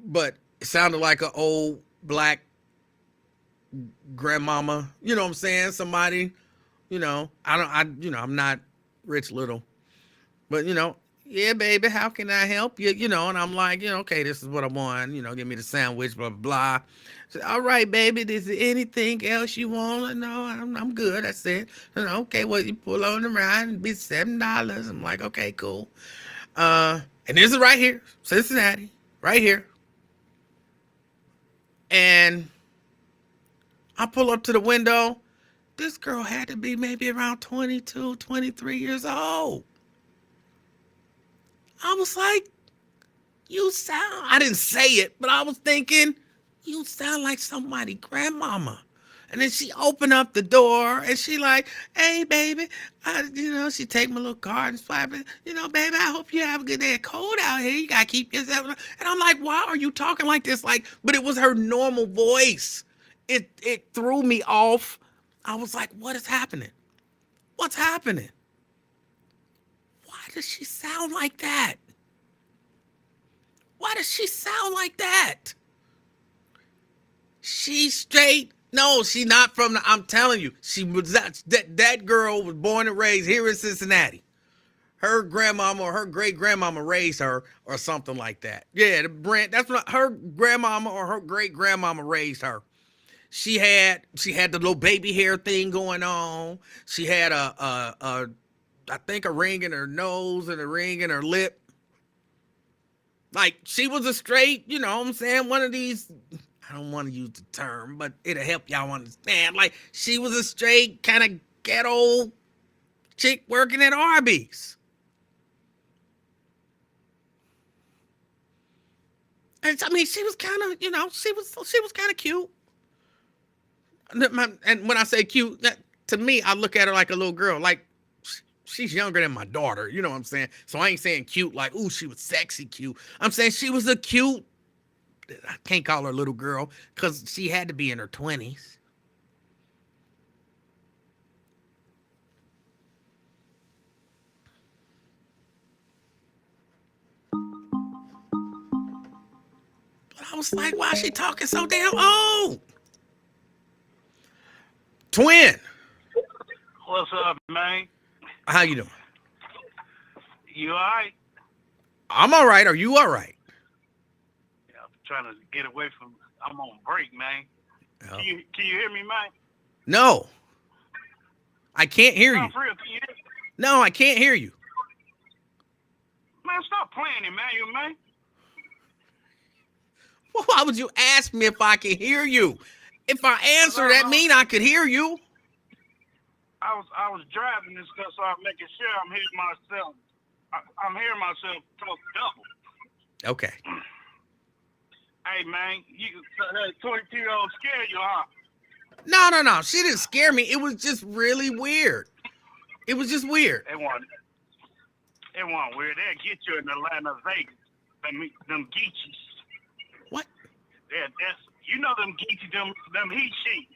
but it sounded like an old black grandmama, you know what I'm saying? Somebody, I'm not Rich Little, but yeah, baby, how can I help you? And I'm like, okay, this is what I want, give me the sandwich, blah, blah, blah. Said, all right, baby, is there anything else you want? No, I'm good. I said, okay, well, you pull on the ride and be $7. I'm like, okay, cool. And this is right here, Cincinnati, right here. And I pull up to the window. This girl had to be maybe around 22, 23 years old. I was like, I didn't say it, but I was thinking, you sound like somebody's grandmama. And then she opened up the door and she like, hey, baby, she take my little card and swipe it. Baby, I hope you have a good day. It's cold out here. You got to keep yourself. And I'm like, why are you talking like this? But it was her normal voice. It threw me off. I was like, what is happening? What's happening? Why does she sound like that? Why does she sound like that? She's straight. No, she not I'm telling you, she was that girl was born and raised here in Cincinnati. her grandmama or her great grandmama raised her or something like that. Yeah, the Brent. That's what her grandmama or her great grandmama raised her. She had the little baby hair thing going on. She had a I think a ring in her nose and a ring in her lip. Like she was a straight, you know what I'm saying? One of these, I don't want to use the term, but it'll help y'all understand. Like she was a straight kind of ghetto chick working at Arby's. And I mean, she was kind of, she was kind of cute. And when I say cute, to me, I look at her like a little girl. Like she's younger than my daughter. You know what I'm saying? So I ain't saying cute like, ooh, she was sexy cute. I'm saying she was a cute. I can't call her a little girl because she had to be in her 20s. But I was like, why is she talking so damn old? Twin. What's up, man? How you doing? You all right? I'm all right. Are you all right? Yeah, I'm trying to get away from. I'm on break, man. Oh. Can you hear me, man? No. I can't hear you. No, for real, can you hear me? No, I can't hear you. Man, stop playing it, man. Well, why would you ask me if I can hear you? If I answer, that mean I could hear you. I was driving this stuff, so I'm making sure I'm hearing myself. I'm hearing myself talk double. Okay. Hey, man, you 22-year-old scared you, huh? No. She didn't scare me. It was just really weird. It was just weird. It wasn't weird. They'll get you in Atlanta, Vegas. Them Geechees. What? That's you know them Geechees, them heat sheets.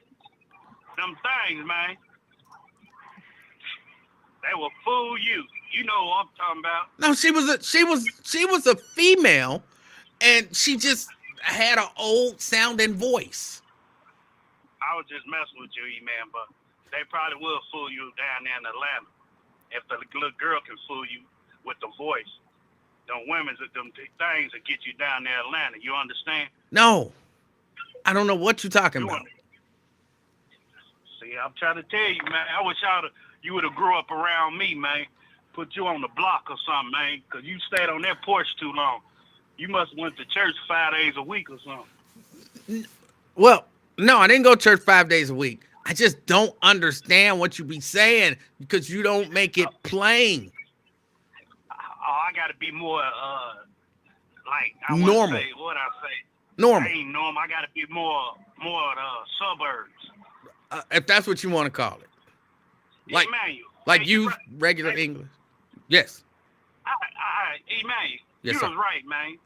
Them things, man. They will fool you. You know what I'm talking about. No, she was a female, and she just had an old sounding voice. I was just messing with you, E-Man, but they probably will fool you down there in Atlanta. If the little girl can fool you with the voice, them women's them things that get you down there in Atlanta. You understand? No, I don't know what you're talking about. See, I'm trying to tell you, man. I wish you would have grew up around me, man. Put you on the block or something, man, because you stayed on that porch too long. You must have went to church 5 days a week or something. Well, no, I didn't go to church 5 days a week. I just don't understand what you be saying because you don't make it plain. I got to be more, like, normal. Normal. I ain't normal. I got to be more suburbs. If that's what you want to call it. Like, Emanuel. Like you regular English. Yes. Emanuel, Yes, you sir. was right, man,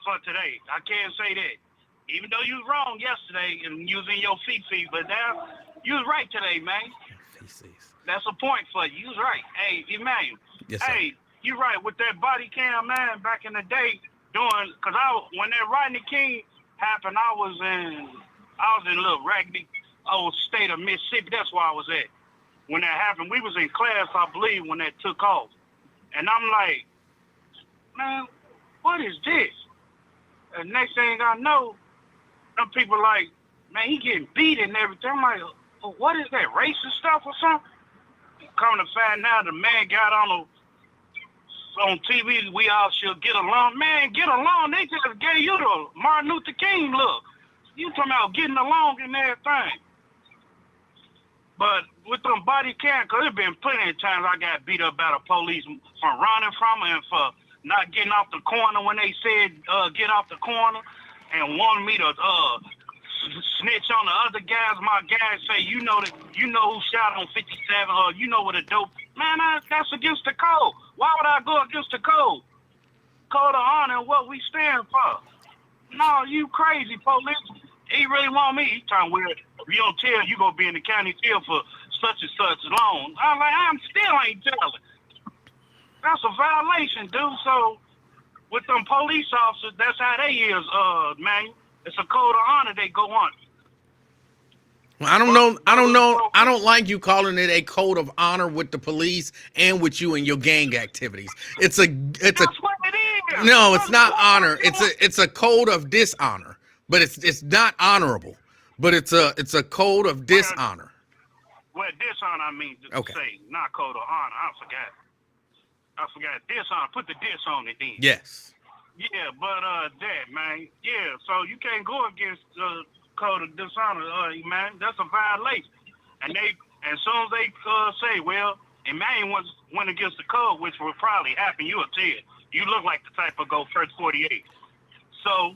for today. I can't say that. Even though you was wrong yesterday and using your feces, but now you was right today, man. Feces. That's a point for you. You was right. Hey, Emanuel. Yes, sir. Hey, you right with that body cam, man, back in the day because when that Rodney King happened, I was in a little raggedy old state of Mississippi. That's where I was at. When that happened, we was in class, I believe, when that took off. And I'm like, man, what is this? And next thing I know, some people like, man, he getting beat and everything. I'm like, oh, what is that, racist stuff or something? Come to find out, the man got on TV, we all should get along. Man, get along. They just gave you the Martin Luther King look. You talking about getting along and everything. But with them body cam, because there's been plenty of times I got beat up by the police for running from them and for not getting off the corner when they said get off the corner and wanted me to snitch on the other guys. My guys say, you know who shot on 57 or you know what a dope. Man, that's against the code. Why would I go against the code? Code of honor and what we stand for. No, you crazy, police. He really want me. He trying weird. If you don't tell, you gonna be in the county jail for such and such long. I'm like, I'm still ain't telling. That's a violation, dude. So with them police officers, that's how they is, man. It's a code of honor they go on. I don't know. I don't know. I don't like you calling it a code of honor with the police and with you and your gang activities. It's a That's what it is. no. It's not honor. It's a code of dishonor. But it's not honorable. But it's a code of dishonor. Well, dishonor, I mean to Okay. say, not code of honor. I forgot dishonor. Put the dish on it then. Yes. Yeah, but that man, yeah. So you can't go against code of dishonor, man. That's a violation. And as soon as they say, well, Emanuel went against the code, which will probably happen. You'll tell it. You look like the type of go first 48. So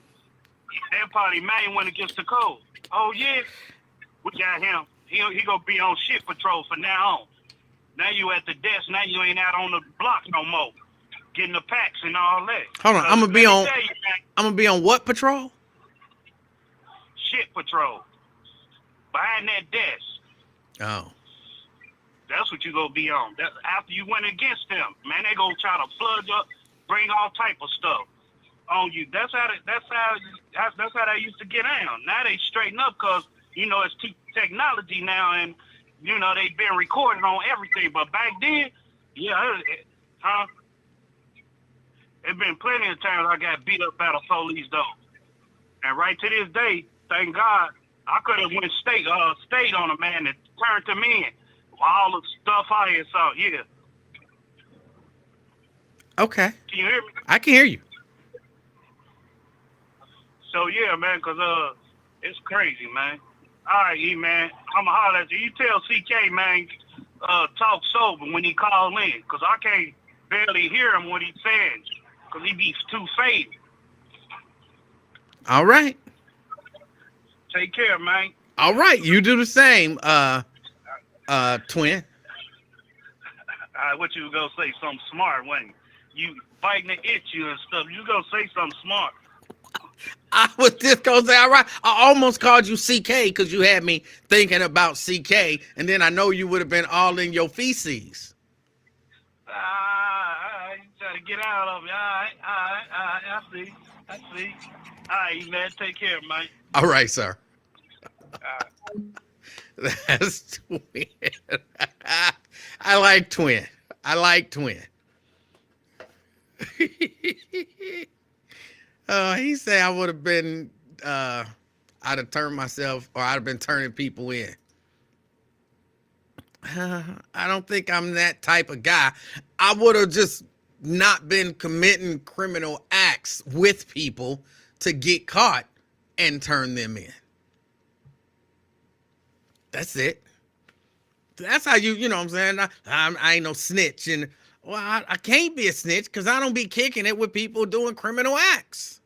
that probably Emanuel went against the code. Oh yeah, we got him. He gonna be on shit patrol from now on. Now you at the desk. Now you ain't out on the block no more, getting the packs and all that. Hold on. I'm gonna be let me on. tell you, man, I'm gonna be on what patrol? shit patrol behind that desk. Oh. That's what you gonna be on. That's after you went against them, man. They gonna try to flood you up, bring all type of stuff on you. That's how they used to get down. Now they straighten up because you know it's technology now, and you know they've been recording on everything. But back then, yeah, it's been plenty of times I got beat up by the police though, and right to this day, thank God, I could have went stayed on a man that turned him in. All the stuff I had saw, yeah. Okay. Can you hear me? I can hear you. So yeah, man, cause it's crazy, man. All right, E man, I'ma holler at you. You tell CK, man, talk sober when he call in, cause I can't barely hear him what he's saying, cause he be too faded. All right. Take care, man. All right. You do the same, twin. What you gonna say? Something smart, when you biting the itch you and stuff. You gonna say something smart. I was just gonna say, all right. I almost called you CK because you had me thinking about CK, and then I know you would have been all in your feces. You try to get out of it. All right. I see. All right, man. Take care, man. All right, sir. That's twin. I like twin. He said I would have been, I'd have turned myself, or I'd have been turning people in. I don't think I'm that type of guy. I would have just not been committing criminal acts with people to get caught and turn them in. That's it. That's how you know what I'm saying? I ain't no snitch. And, well, I can't be a snitch because I don't be kicking it with people doing criminal acts.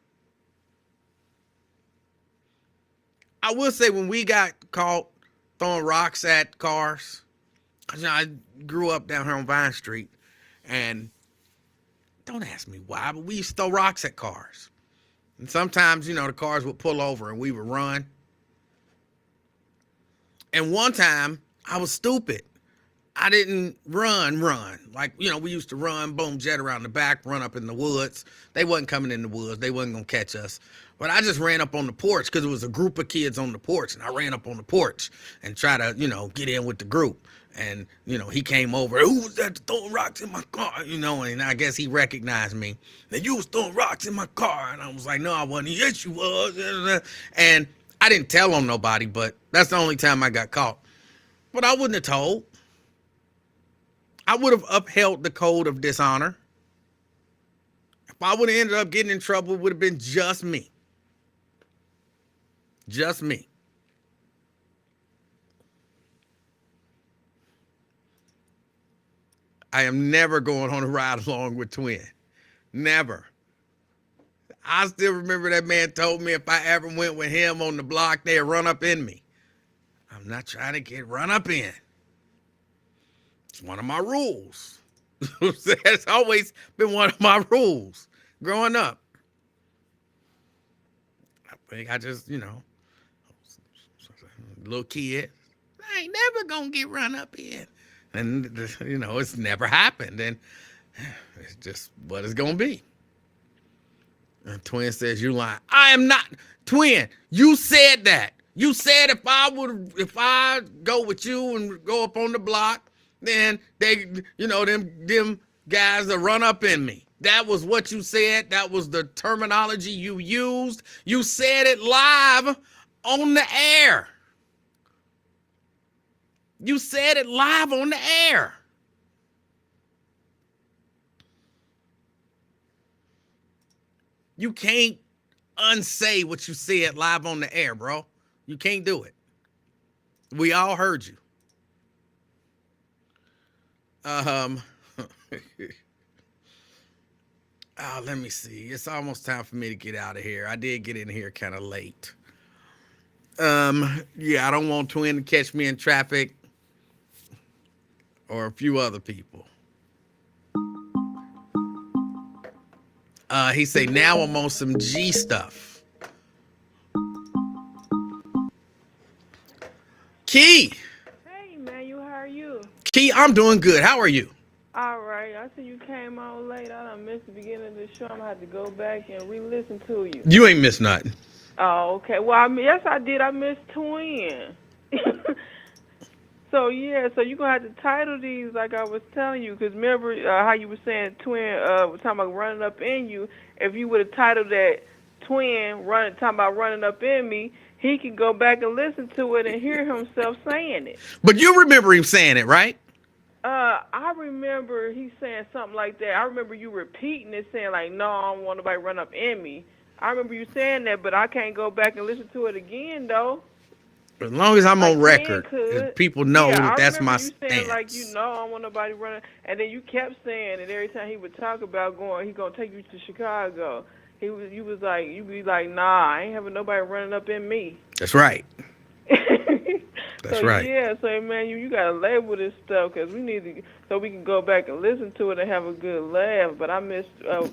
I will say when we got caught throwing rocks at cars, I grew up down here on Vine Street, and don't ask me why, but we used to throw rocks at cars. And sometimes, you know, the cars would pull over and we would run. And one time, I was stupid. I didn't run. Like, you know, we used to run, boom, jet around the back, run up in the woods. They wasn't coming in the woods. They wasn't going to catch us. But I just ran up on the porch because it was a group of kids on the porch. And I ran up on the porch and try to, you know, get in with the group. And, you know, he came over. Who was that throwing rocks in my car? You know, and I guess he recognized me. And you was throwing rocks in my car. And I was like, no, I wasn't. Yes, you was. And I didn't tell on nobody, but that's the only time I got caught. But I wouldn't have told. I would have upheld the code of dishonor. If I would have ended up getting in trouble, it would have been just me. Just me. I am never going on a ride along with Twin. Never. I still remember that man told me if I ever went with him on the block, they'd run up in me. I'm not trying to get run up in. It's one of my rules. It's always been one of my rules growing up. I think I just, you know, little kid, I ain't never gonna get run up in. And, you know, it's never happened. And it's just what it's gonna be. And Twin says, you lying. I am not. Twin, you said that. You said if I go with you and go up on the block, then them guys that run up in me. That was what you said. That was the terminology you used. You said it live on the air. You said it live on the air. You can't unsay what you said live on the air, bro. You can't do it. We all heard you. Let me see. It's almost time for me to get out of here. I did get in here kind of late. Yeah, I don't want Twin to catch me in traffic or a few other people. He say, now I'm on some G stuff. Key. Hey, Emanuel, how are you? Key, I'm doing good. How are you? All right. I see you came on late. I done missed the beginning of the show. I'm going to have to go back and re-listen to you. You ain't missed nothing. Oh, okay. Well, yes, I did. I missed Twin. So you're going to have to title these like I was telling you. Because remember how you were saying Twin was talking about running up in you. If you would have titled that Twin talking about running up in me, he could go back and listen to it and hear himself saying it. But you remember him saying it, right? I remember he saying something like that. I remember you repeating it, saying like, no, I don't want nobody to run up in me. I remember you saying that, but I can't go back and listen to it again, though. As long as I'm like on record, and people know that's my stance. Saying, like, I don't want nobody running. And then you kept saying that every time he would talk about he's going to take you to Chicago. You'd be like, nah, I ain't having nobody running up in me. That's right. That's right. Yeah, so man, you gotta label this stuff because we need to, so we can go back and listen to it and have a good laugh. But I missed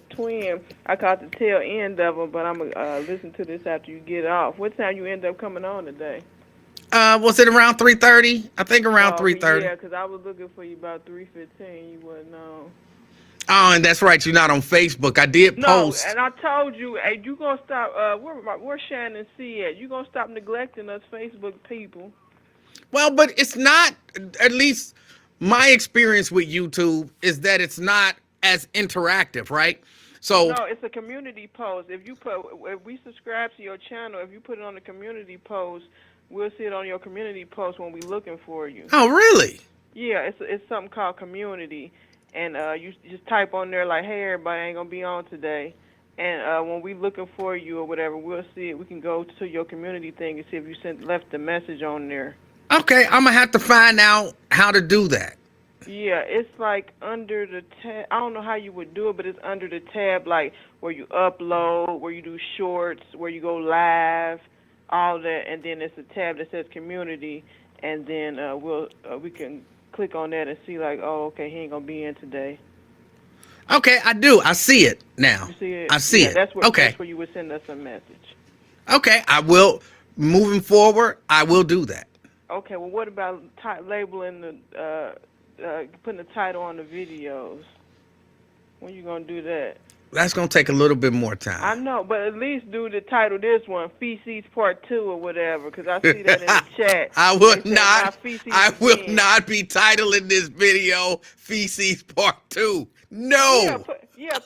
Twin. I caught the tail end of him, but I'm gonna listen to this after you get off. What time you end up coming on today? Was it around 3:30? I think around 3:30. Yeah, because I was looking for you about 3:15. You wasn't on. Oh, and that's right. You're not on Facebook. I did post. No, and I told you, hey, you gonna stop? Where's Shannon C at? You gonna stop neglecting us Facebook people? Well, but it's not, at least my experience with YouTube is that it's not as interactive, right? So no, it's a community post. If we subscribe to your channel, if you put it on the community post, we'll see it on your community post when we're looking for you. Oh, really? Yeah, it's something called community, and you just type on there like, hey, everybody ain't gonna be on today. And when we looking for you or whatever, we'll see it. We can go to your community thing and see if you left the message on there. Okay, I'm gonna have to find out how to do that. Yeah, it's like under the tab. I don't know how you would do it, but it's under the tab, like where you upload, where you do shorts, where you go live, all that, and then it's a tab that says community, and then we can click on that and see like, oh, okay, he ain't gonna be in today. Okay, I do. I see it now. You see it? I see it. That's where, okay. That's where you would send us a message. Okay, I will. Moving forward, I will do that. Okay, well, what about labeling putting the title on the videos? When you gonna do that? That's gonna take a little bit more time. I know, but at least do the title this one, Feces Part 2 or whatever, because I see that in the chat. I will not be titling this video Feces Part 2. No.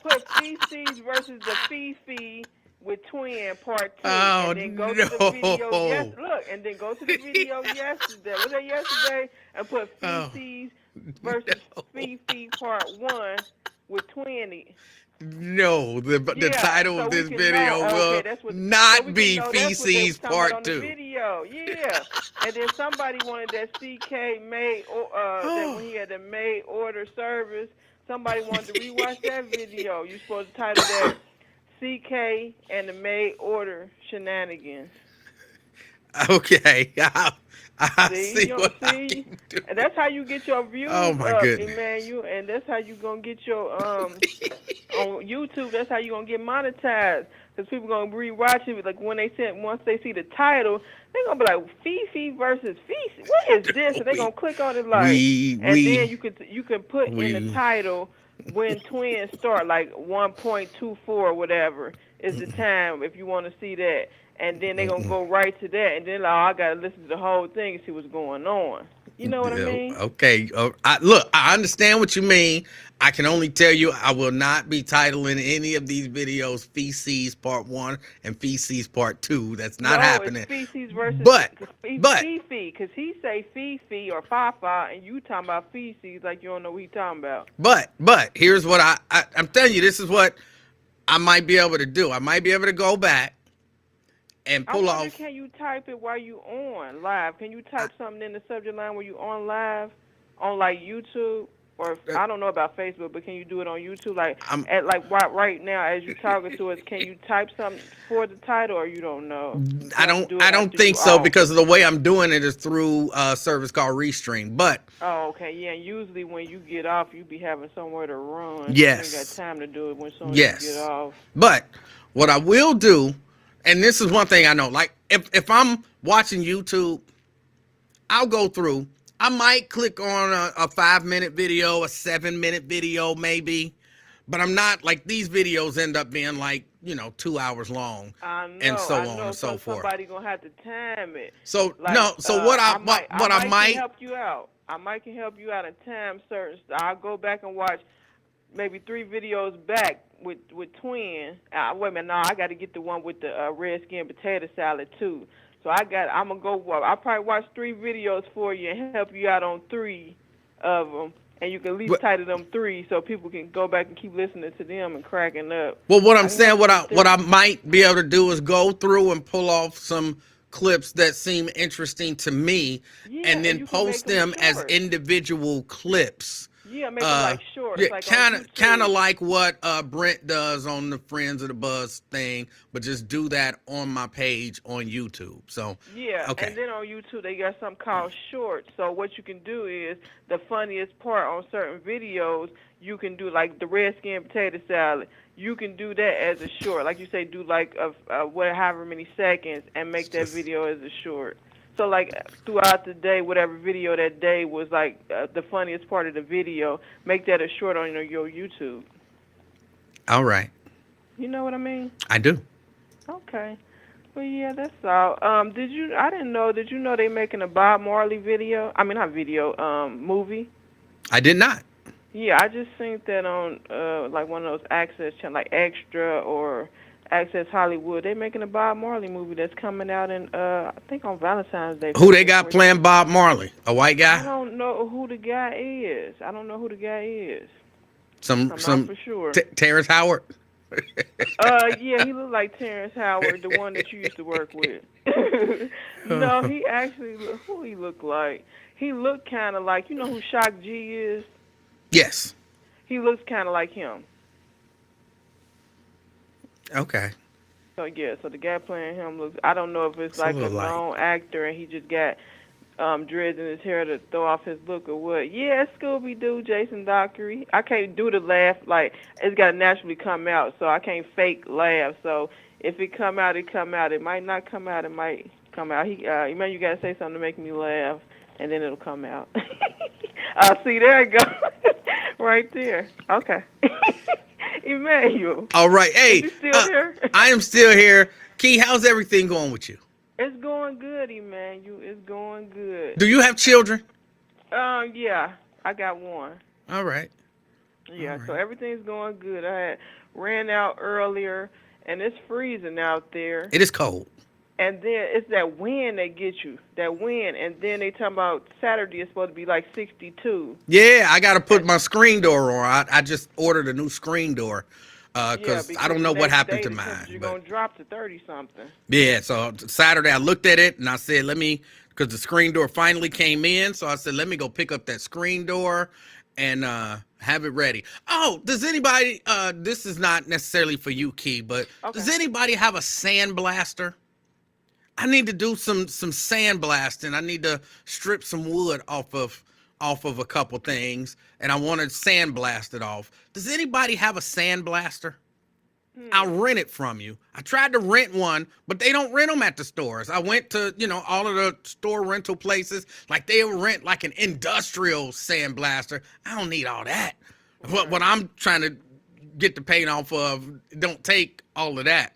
Put Feces versus the Fifi with Twin Part 2. Oh, and then go to the video. And then go to the video yesterday. Was that yesterday? And put Feces versus Fifi Part 1 with Twinny. No, the title of this video will not be Feces Part 2. Video. Yeah. And then somebody wanted that CK made, that when he had the made order service, somebody wanted to rewatch that video. You're supposed to title that CK and the made order shenanigans. Okay. I see what I can do. And that's how you get your views my goodness. Emmanuel. And that's how you going to get your, on YouTube, that's how you going to get monetized. Because people going to rewatch it. Like once they see the title, they're going to be like, Fifi versus Fifi. What is this? And they're going to click on it like, then you can put in the title, when twins start, like 1.24 or whatever, is the time if you want to see that. And then they're going to go right to that. And then, like, oh, I got to listen to the whole thing and see what's going on. You know what I mean? Okay. Look, I understand what you mean. I can only tell you I will not be titling any of these videos Feces Part 1 and Feces Part 2. That's not happening. It's feces versus But Fifi, because he say Fifi or Fafa, and you talking about feces like you don't know what he talking about. But here's what I'm telling you. This is what I might be able to do. I might be able to go back and pull off. Can you type it while you on live? Can you type something in the subject line when you on live on like YouTube? Or I don't know about Facebook, but can you do it on YouTube? Like right now, as you're talking to us, can you type something for the title, or you don't know? I don't think so because of the way I'm doing it is through a service called Restream. But okay, yeah. And usually when you get off, you be having somewhere to run. Yes. You ain't got time to do it when soon as you get off. But what I will do, and this is one thing I know, like if I'm watching YouTube, I'll go through. I might click on a 5-minute video, a 7-minute video maybe, but I'm not like these videos end up being like, 2 hours long. I know, and so on and so forth. Somebody gonna have to time it. So like, what I might can help you out. I might can help you out and time certain. I'll go back and watch maybe 3 videos back with twin. Wait a minute, no, I got to get the one with the red skin potato salad too. So I'm gonna go. I'll probably watch 3 videos for you and help you out on 3 of them, and you can at least title them 3 so people can go back and keep listening to them and cracking up. Well, what I'm saying, what I might be able to do is go through and pull off some clips that seem interesting to me, and then post them as individual clips. Yeah, make it like short. Yeah, like kind of like what Brent does on the Friends of the Buzz thing, but just do that on my page on YouTube. So okay. And then on YouTube they got something called shorts. So what you can do is the funniest part on certain videos you can do, like the red skin potato salad. You can do that as a short, like you say, do like however many seconds, and make that video as a short. So, like, throughout the day, whatever video that day was, like, the funniest part of the video, make that a short on your YouTube. All right. You know what I mean? I do. Okay. Well, yeah, that's all. Did you know they making a Bob Marley video? I mean, not video, movie? I did not. Yeah, I just seen that on, like, one of those Access channels, like Extra or Access Hollywood. They making a Bob Marley movie that's coming out in I think on Valentine's Day. Who they got playing Bob Marley? A white guy? I don't know who the guy is. I'm not for sure. Terrence Howard? Yeah, he looked like Terrence Howard, the one that you used to work with. No, he actually who he looked like. He looked kind of like, you know who Shock G is? Yes. He looks kind of like him. Okay. So yeah, so the guy playing him looks. I don't know if it's like a known actor and he just got dreads in his hair to throw off his look or what. Yeah, Scooby Doo, Jason Dockery. I can't do the laugh, like it's got to naturally come out, so I can't fake laugh. So if it come out, it come out. It might not come out. It might come out. Emmanuel, you gotta say something to make me laugh, and then it'll come out. See, there it goes, right there. Okay. Emmanuel. All right. Hey, you still here? I am still here. Key, how's everything going with you? It's going good, Emmanuel. It's going good. Do you have children? Yeah, I got one. All right. Yeah, so everything's going good. I ran out earlier, and it's freezing out there. It is cold. And then it's that wind that gets you, that wind. And then they talking about Saturday is supposed to be like 62. Yeah, I got to put my screen door on. I just ordered a new screen door because I don't know what happened to mine. You're going to drop to 30-something. Yeah, so Saturday I looked at it and I said, because the screen door finally came in, so I said, let me go pick up that screen door and have it ready. Oh, does anybody, this is not necessarily for you, Key, but does anybody have a sandblaster? I need to do some sandblasting. I need to strip some wood off of a couple things, and I want to sandblast it off. Does anybody have a sandblaster? I'll rent it from you. I tried to rent one, but they don't rent them at the stores. I went to, all of the store rental places, like they rent like an industrial sandblaster. I don't need all that. What I'm trying to get the paint off of, don't take all of that.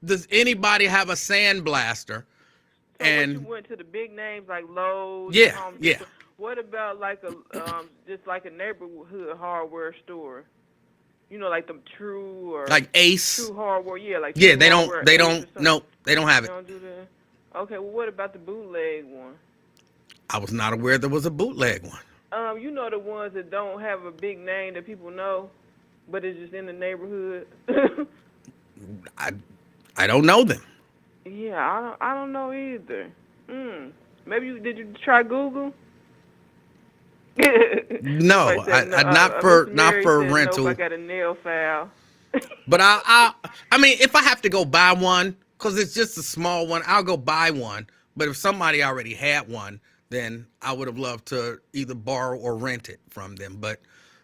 Does anybody have a sandblaster? So And what, you went to the big names like Lowe's and yeah, Home yeah, Depot. What about like a just like a neighborhood hardware store? You know, like the True or like Ace. True Hardware. Yeah, like Yeah, True Hardware, they Ace or don't, something. no, they don't have They it. don't do that. Okay, well, what about the bootleg one? I was not aware there was a bootleg one. You know the ones that don't have a big name that people know, but it's just in the neighborhood. I don't know them. Yeah, I don't know either. Maybe did you try Google? No, Somebody said, I not for Mr. not Mary for said, rental. Nope, I got a nail file. But I mean, if I have to go buy one, because it's just a small one, I'll go buy one. But if somebody already had one, then I would have loved to either borrow or rent it from them. But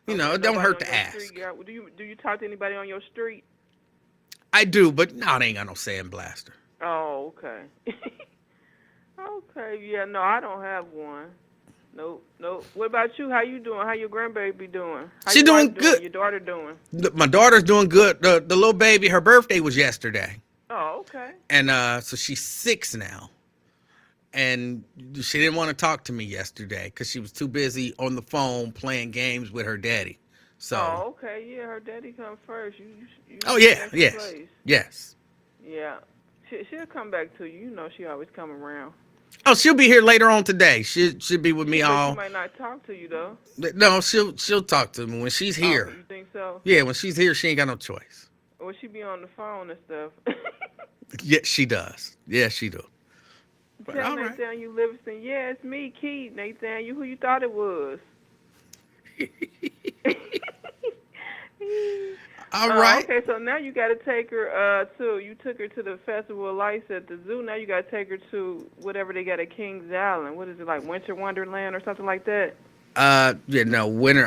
you know, it don't Nobody hurt on to your ask. street do you talk to anybody on your street? I do, but no, they ain't got no sandblaster. Oh, okay. Okay, yeah, no, I don't have one. Nope. What about you? How you doing? How your grandbaby doing? How She your doing wife good. Your daughter doing? My daughter's doing good. The little baby, her birthday was yesterday. Oh, okay. And so she's 6 now. And she didn't want to talk to me yesterday because she was too busy on the phone playing games with her daddy. So. Oh, okay. Yeah, her daddy come first. You Oh yeah, second yes, place. yes. Yeah, she'll come back to you. You know she always come around. Oh, she'll be here later on today. She'll be with me But all. she might not talk to you though. No, she'll talk to me when she's here. Oh, you think so? Yeah, when she's here, she ain't got no choice. Or she be on the phone and stuff. Yeah, she does. Yeah, she do. But Tell all right. Nathaniel Livingston, yeah, it's me, Keith. Nathaniel, who you thought it was? All right. Okay, so now you got to take her you took her to the Festival of Lights at the zoo. Now you got to take her to whatever they got at Kings Island. What is it, like Winter Wonderland or something like that? Yeah, no, winter.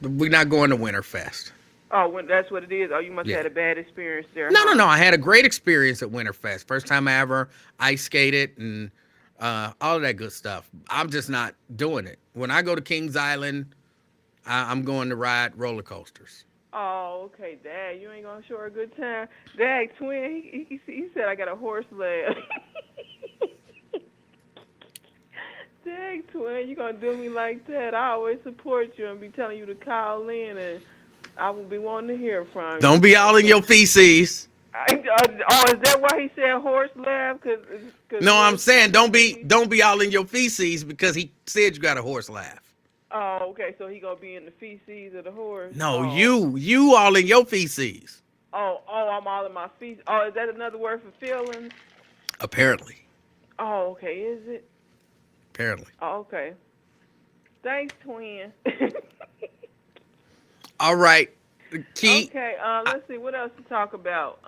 We're not going to Winterfest. Oh, that's what it is. Oh, you must Yeah. have had a bad experience there. No, huh? no. I had a great experience at Winterfest. First time I ever ice skated and all of that good stuff. I'm just not doing it. When I go to Kings Island, I'm going to ride roller coasters. Oh, okay, Dad, you ain't gonna show her a good time. Dad, twin, he said I got a horse leg. Dang, twin, you gonna do me like that? I always support you and be telling you to call in, and I will be wanting to hear from you. Don't be all in your feces. Oh, is that why he said horse laugh? Cause No, I'm saying don't be all in your feces because he said you got a horse laugh. Oh, okay, so he gonna be in the feces of the horse? No, Oh. you all in your feces. Oh, I'm all in my feces. Oh, is that another word for feelings? Apparently. Oh, okay, is it? Apparently. Oh, okay. Thanks, twin. All right. Keith. Okay, let's see, what else to talk about?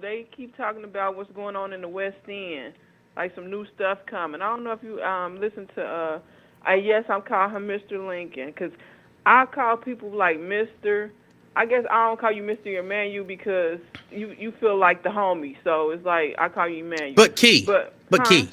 They keep talking about what's going on in the West End, like some new stuff coming. I don't know if you listen to, yes, I'm calling him Mr. Lincoln, because I call people like Mr. I guess I don't call you Mr. Emanuel because you feel like the homie, so it's like I call you Emanuel. But Key, Key,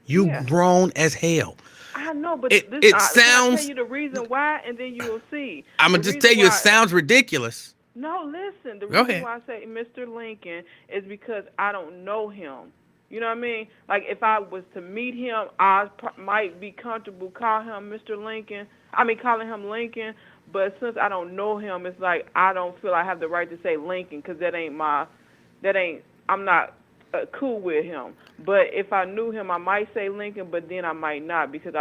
you Yeah. grown as hell. I know, but It can I sounds. tell you the reason why, and then you will see. I'm The gonna just reason tell you, it why- sounds ridiculous. No, listen. The Go reason ahead. why I say Mr. Lincoln is because I don't know him. You know what I mean? Like, if I was to meet him, I might be comfortable calling him Mr. Lincoln. Calling him Lincoln. But since I don't know him, it's like I don't feel I have the right to say Lincoln because I'm not cool with him. But if I knew him, I might say Lincoln, but then I might not because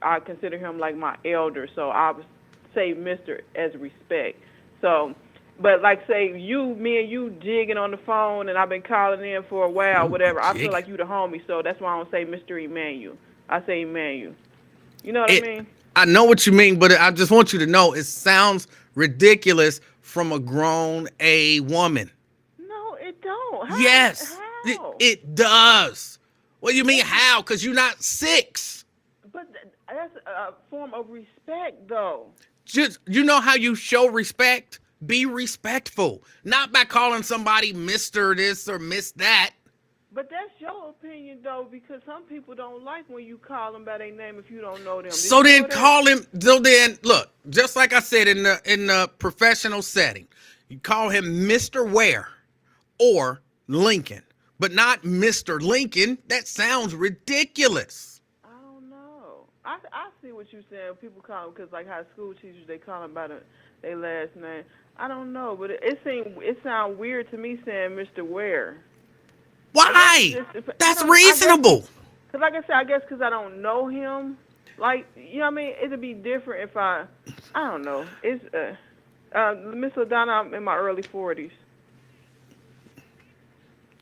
I consider him like my elder. So I would say Mr. as respect. So, but like say me and you jigging on the phone, and I've been calling in for a while, whatever. I feel like you the homie, so that's why I don't say Mr. Emanuel. I say Emanuel. You know what I mean? I know what you mean, but I just want you to know it sounds ridiculous from a grown woman. No, it don't. How? Yes, How? it does. What do you mean how? Because you're not 6. But that's a form of respect, though. Just you know how you show respect? Be respectful. Not by calling somebody Mr. this or Miss that. But that's your opinion though, because some people don't like when you call them by their name if you don't know them. Did So you then know that? call him. So then look, just like I said in the professional setting, you call him Mr. Ware or Lincoln, but not Mr. Lincoln. That sounds ridiculous. I don't know. I see what you're saying. People call them because like how school teachers they call them by their last name. I don't know, but it sounds weird to me saying Mr. Ware. I guess Why? it's just I That's don't I guess reasonable. because like I said I guess because I don't know him. Like you know what I mean? It'd be different if I don't know. It's Miss O'Donnell. I'm in my early 40s.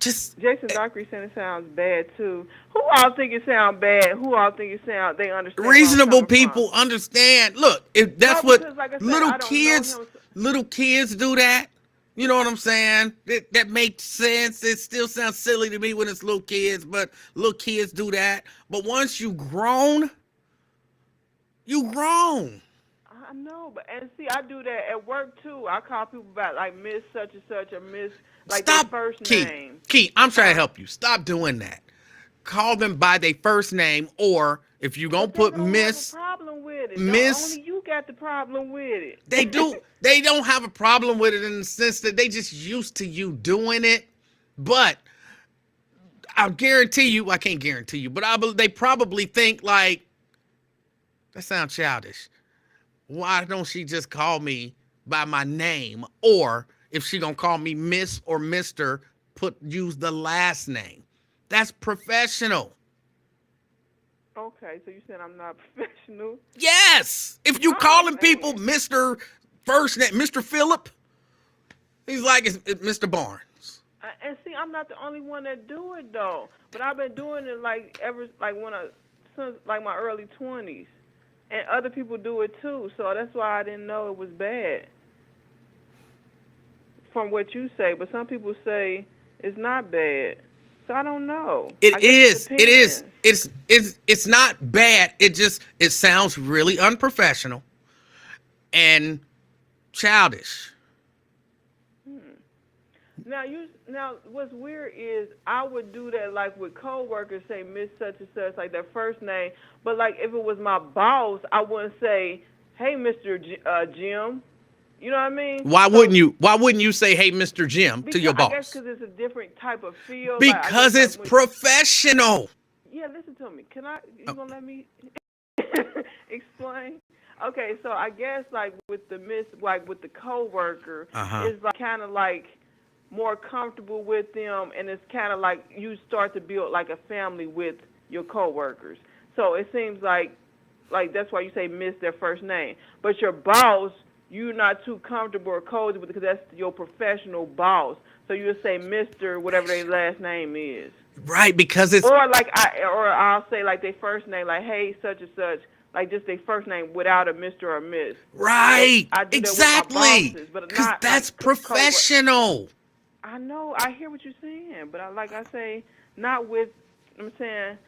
Just Jason Dockery said it sounds bad too. Who all think it sound bad? Who all think it sound they understand where I'm reasonable coming from? people understand. Look, if No, that's what because like I said, little I don't know kids, him. little kids do that. You know what I'm saying? That makes sense. It still sounds silly to me when it's little kids, but little kids do that. But once you grown, you grown. I know, but and see, I do that at work too. I call people by like Miss such and such or Miss like their Stop, first Key. name. Key, I'm trying to Huh? help you. Stop doing that. Call them by their first name, or if you gonna But they put don't have a Miss, problem with it. Don't Miss, only you got the problem with it. they do. They don't have a problem with it in the sense that they just used to you doing it. But I guarantee you, I can't guarantee you, but they probably think like that sounds childish. Why don't she just call me by my name? Or if she gonna call me Miss or Mister, use the last name. That's professional. Okay, so you said I'm not professional. Yes. If you Oh calling people man. Mister first name, Mister Phillip, he's like it's Mister Barnes. And see, I'm not the only one that do it though. But I've been doing it like ever like since like my early 20s, and other people do it too. So that's why I didn't know it was bad from what you say. But some people say it's not bad. So I don't know. I It guess it is. It is. depends. It's not bad. It sounds really unprofessional and childish. Now what's weird is I would do that like with coworkers, say Miss such and such, like their first name. But like if it was my boss, I wouldn't say, "Hey, Mr. Jim." You know what I mean? Why So wouldn't you? Why wouldn't you say, "Hey, Mister Jim" to because your I guess boss? because it's a different type of feel. Like I guess Because like it's when professional. yeah, listen to me. Can I? You Oh, gonna let me explain? Okay, so I guess like with the miss, like with the coworker, uh-huh. it's like kind of like more comfortable with them, and it's kind of like you start to build like a family with your coworkers. So it seems like that's why you say miss their first name. But your boss, you're not too comfortable or cozy with because that's your professional boss. So you'll say Mister whatever their last name is. Right, because it's Or like I'll say like their first name, like hey such and such, like just their first name without a Mister or Miss. So right. I do that with my Exactly. bosses, but Because not that's like co. professional. I know, I hear what you're saying, but like I say, not with. I'm saying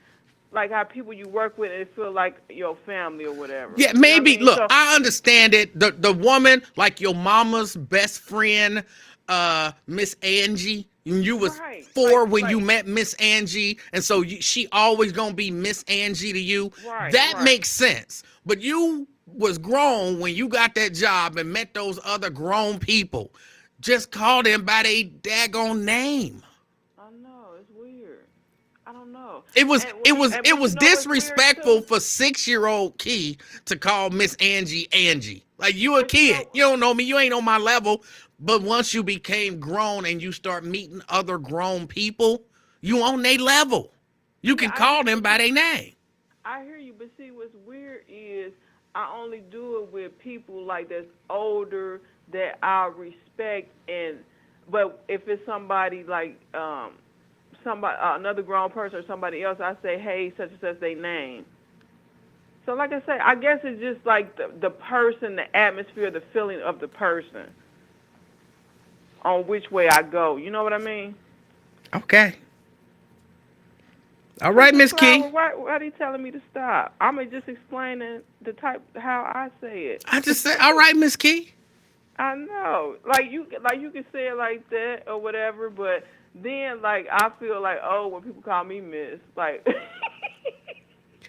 like how people you work with and it feel like your family or whatever. Yeah, You know what I maybe. mean? Look, So I understand it. The woman, like your mama's best friend, Miss Angie. You was right, 4 like when you met Miss Angie, and so she always gonna be Miss Angie to you. right, That right. makes sense. But you was grown when you got that job and met those other grown people. Just call them by their daggone name. I know it's weird. I don't know. It was And it was it but you was know what's weird disrespectful too? for 6-year-old Key to call Miss Angie Angie. Like you a But you kid. know, You don't know me. You ain't on my level. But once you became grown and you start meeting other grown people, you on their level. You yeah, can I call hear, them but by see, their name. I hear you, but see, what's weird is I only do it with people like that's older that I respect, and but if it's somebody like somebody another grown person or somebody else, I say hey such and such their name. So like I say, I guess it's just like the person, the atmosphere, the feeling of the person on which way I go. You know what I mean? Okay. All right, Mr. Miss Key. Flower, why are you telling me to stop? I'm just explaining the type how I say it. I just said, all right, Miss Key. I know, like you can say it like that or whatever, but then like I feel like, oh, when people call me Miss, like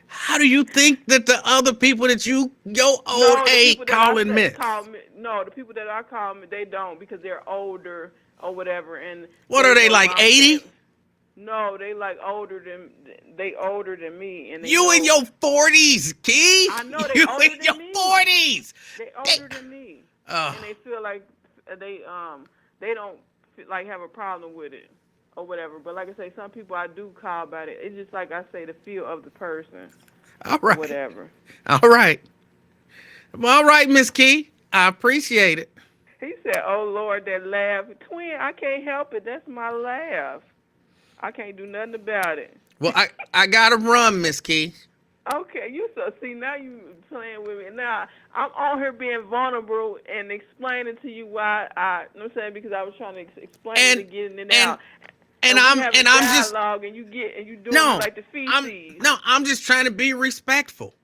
How do you think that the other people that your old no, the age people that I calling say Miss? call me, no, the people that I call me, they don't because they're older or whatever, and What they are they, know like I'm 80? saying. No, they like older than me, and they You in know. your 40s, Key. I know they You older in your than me. 40s. They They, older than me, uh, and they feel like they don't like have a problem with it or whatever. But like I say, some people I do call about it. It's just like I say, the feel of the person all or right. whatever. All right. Well, all right, Miss Key. I appreciate it. He said, "Oh Lord, that laugh, twin. I can't help it. That's my laugh. I can't do nothing about it." Well, I gotta run, Miss Key. Okay, you so see now you playing with me. Now I'm on here being vulnerable and explaining to you why you know what I'm saying, because I was trying to explain And it and getting it and out. and And we I'm having and I'm just dialogue and you doing it no. like the feces. I'm just trying to be respectful.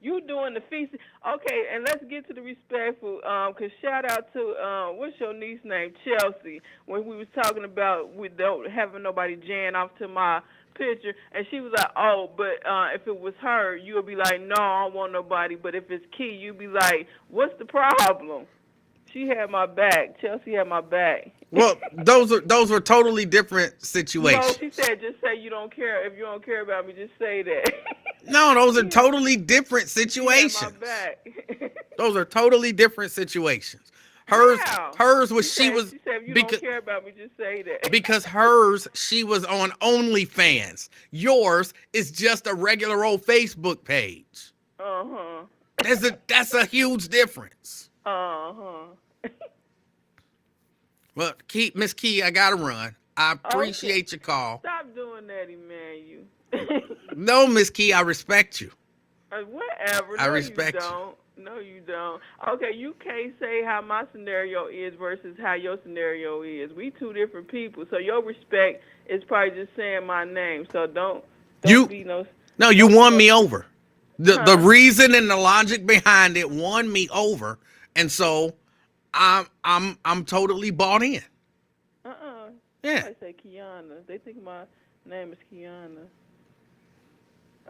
You doing the feces. Okay, and let's get to the respectful, cause shout out to what's your niece name? Chelsea, when we was talking about we don't having nobody jam off to my picture, and she was like, oh, but if it was her, you would be like, no, I don't want nobody, but if it's Key, you'd be like, what's the problem? She had my back. Chelsea had my back. Well, those were totally different No, situations. she said just say you don't care. If you don't care about me, just say that. No, those are She totally different she had my situations. back. Those are totally different situations. Wow. Hers was She said, if you don't because care about me, just say that. because hers she was on OnlyFans. Yours is just a regular old Facebook page. Uh-huh. That's a huge difference. Uh-huh. Well, Miss Key, I gotta run. I appreciate Okay. your call. Stop doing that, Emanuel. No, Miss Key, I respect you. Whatever. I No, respect you you. don't. No, you don't. Okay, you can't say how my scenario is versus how your scenario is. We two different people. So your respect is probably just saying my name. So don't You be no No, you don't be won no me over. The huh? reason and the logic behind it won me over, and so I'm totally bought in. Yeah. Somebody say Kiana. They think my name is Kiana.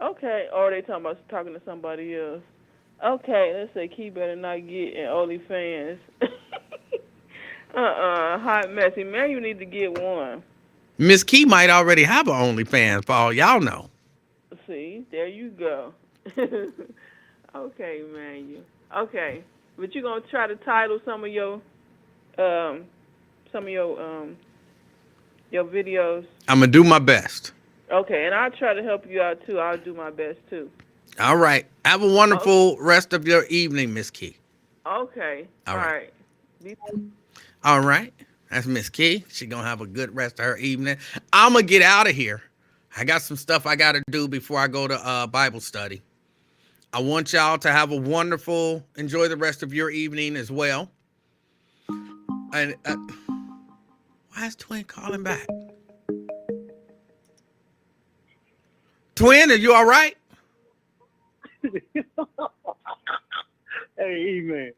Okay. Or they talking to somebody else. Okay, let's say Key better not get in OnlyFans. Hot messy. Man, you need to get one. Miss Key might already have an OnlyFans for all y'all know. See, there you go. Okay, man, you. Okay. But you gonna try to title some of your your videos. I'm gonna do my best. Okay, and I'll try to help you out too. I'll do my best too. All right. Have a wonderful rest of your evening, Miss Key. Okay. All right. Be- All right. That's Miss Key. She gonna have a good rest of her evening. I'm gonna get out of here. I got some stuff I gotta do before I go to Bible study. I want y'all to have a wonderful, enjoy the rest of your evening as well. And why is Twin calling back? Twin, are you all right? Hey, man.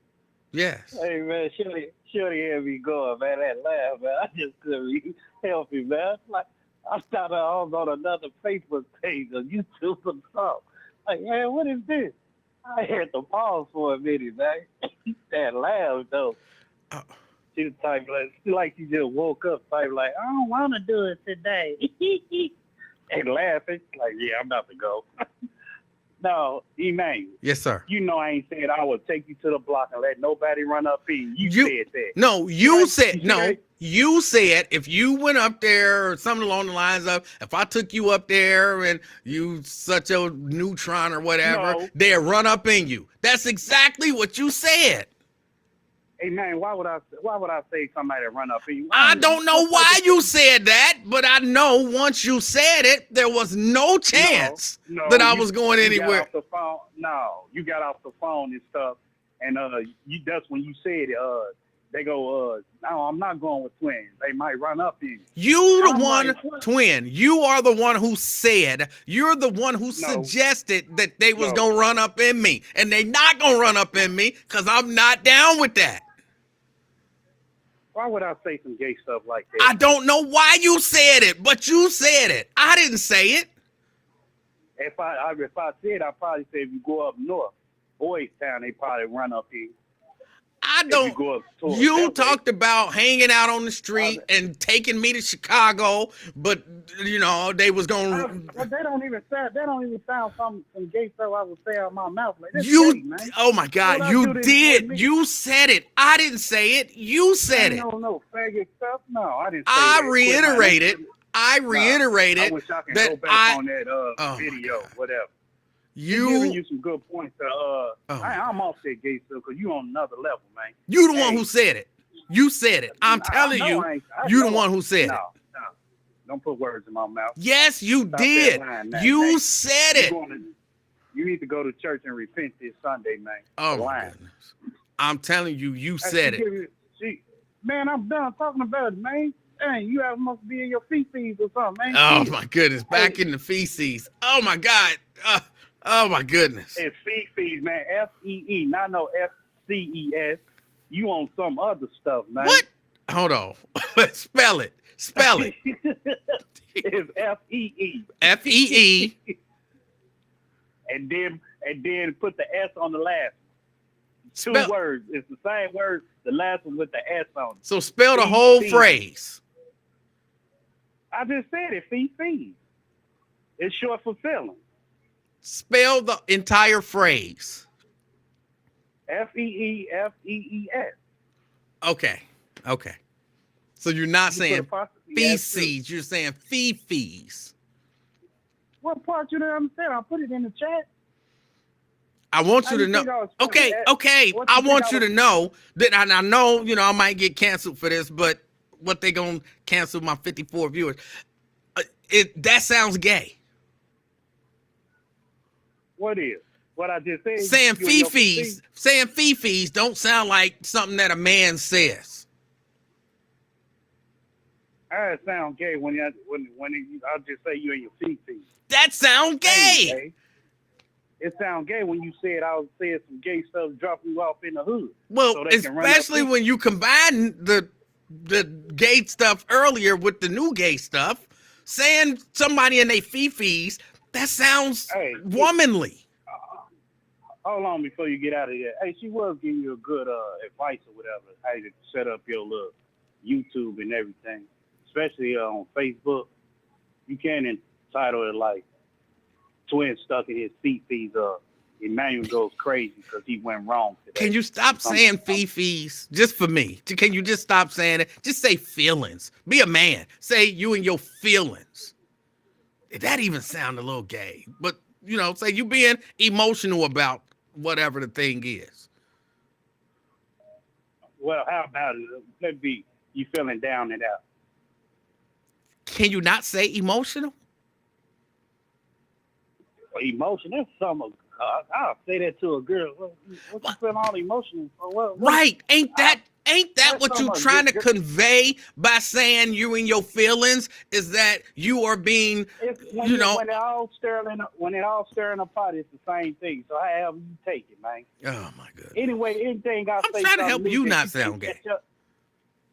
Yes. Hey, man. Shorty had me going, man. That laugh, man. I just couldn't help it, man. Like, I thought I was on another Facebook page on YouTube or something. Like, man, what is this? I had to pause for a minute, man. That laugh, though. Oh. She was type like she just woke up, type like, I don't want to do it today. And laughing, like, yeah, I'm about to go. No, Emanuel. Yes, sir. You know I ain't said I would take you to the block and let nobody run up in. You said that. No, you Right? said You no. said- You said if you went up there or something along the lines of if I took you up there and you such a neutron or whatever, No. they'd run up in you. That's exactly what you said. Hey man, why would I say somebody run up in you? I don't know why you said that, but I know once you said it, there was no chance No, that I was going you anywhere. Got off the phone. No, you got off the phone and stuff, and that's when you said it. They go, no, I'm not going with twins. They might run up in you. You the I'm one, like, what? Twin. You are the one who said, you're the one who suggested that they was going to run up in me. And they not going to run up in me because I'm not down with that. Why would I say some gay stuff like that? I don't know why you said it, but you said it. I didn't say it. If I said, I'd probably say if you go up north, Boys Town, they probably run up here. I If don't. you go up towards You that way. talked about hanging out on the street and taking me to Chicago, but you know they was gonna. Well, they don't even sound some gay stuff I would say out of my mouth. Like, that's You. gay, man. Oh my God! What I You do to did. enjoy me? You said it. I didn't say it. You said it. No, faggot stuff. No, I didn't say I that. reiterated. I I reiterated wish I could that go back on that oh my video, God. whatever. You're giving you. you some good points. my I'm off that gay stuff because you on another level, man. You the one Hey. who said it. You said it. I'm telling I you. I You the know one who said no, it. No, don't put words in my mouth. Yes, you Stop did. that line, man. You Hey, said You it. You need to go to church and repent this Sunday, man. Oh The my line. goodness. I'm telling you, you Hey, said she it. give you- Man, I'm done talking about it, man. Dang, you must be in your feces or something, man. Oh Shit. my goodness. Back in the feces. Oh my God. Oh my goodness. It's feces, man. FEE, not no FCES. You on some other stuff, man. What? Hold on. Spell it. Spell it. It's FEE. FEE. And then put the S on the last. Two Spell- words. It's the same word. The last one with the S on it. So spell the whole Feces. phrase. I just said it. Feces. It's short for feeling. Spell the entire phrase. FEEFEES. Okay. Okay. So you're not You put saying apostrophe S too. feces. You're saying fee-fees. What part you didn't understand? I'll put it in the chat. I want How you you to know. think I was spelling Okay, that? okay. What I you think want I you was- to know that, and I know, you know, I might get canceled for this, but what they gonna cancel my 54 viewers? That sounds gay. What is? What I just said? Saying You and your fee-fees don't sound like something that a man says. I sound gay when I just say you and your feces. That sound gay. It sounds gay when you said I was saying some gay stuff, dropping you off in the hood. Well, so they can run especially up when you combine the gay stuff earlier with the new gay stuff, saying somebody in their fee-fees, that sounds Hey, womanly. Hold on before you get out of here. Hey, she was giving you a good advice or whatever, how to set up your little YouTube and everything, especially on Facebook. You can entitle it like "Twin stuck in his feces." Emmanuel goes crazy because he went wrong today. Can you stop saying fee-fees just for me? Can you just stop saying it? Just say feelings. Be a man. Say you and your feelings. That even sound a little gay. But, you know, say you being emotional about whatever the thing is. Well, how about it? Let be you feeling down and out. Can you not say emotional? Emotion, that's something. I'll say that to a girl. What you feeling all emotional for? What? Right. Ain't that that's what you something trying to good- convey by saying you and your feelings is that you are being, When you know. when it all stirring in a pot, it's the same thing. So however you take it, man. Oh my goodness. Anyway, anything I I'm say, trying to something help new you that not can't sound gay. catch up-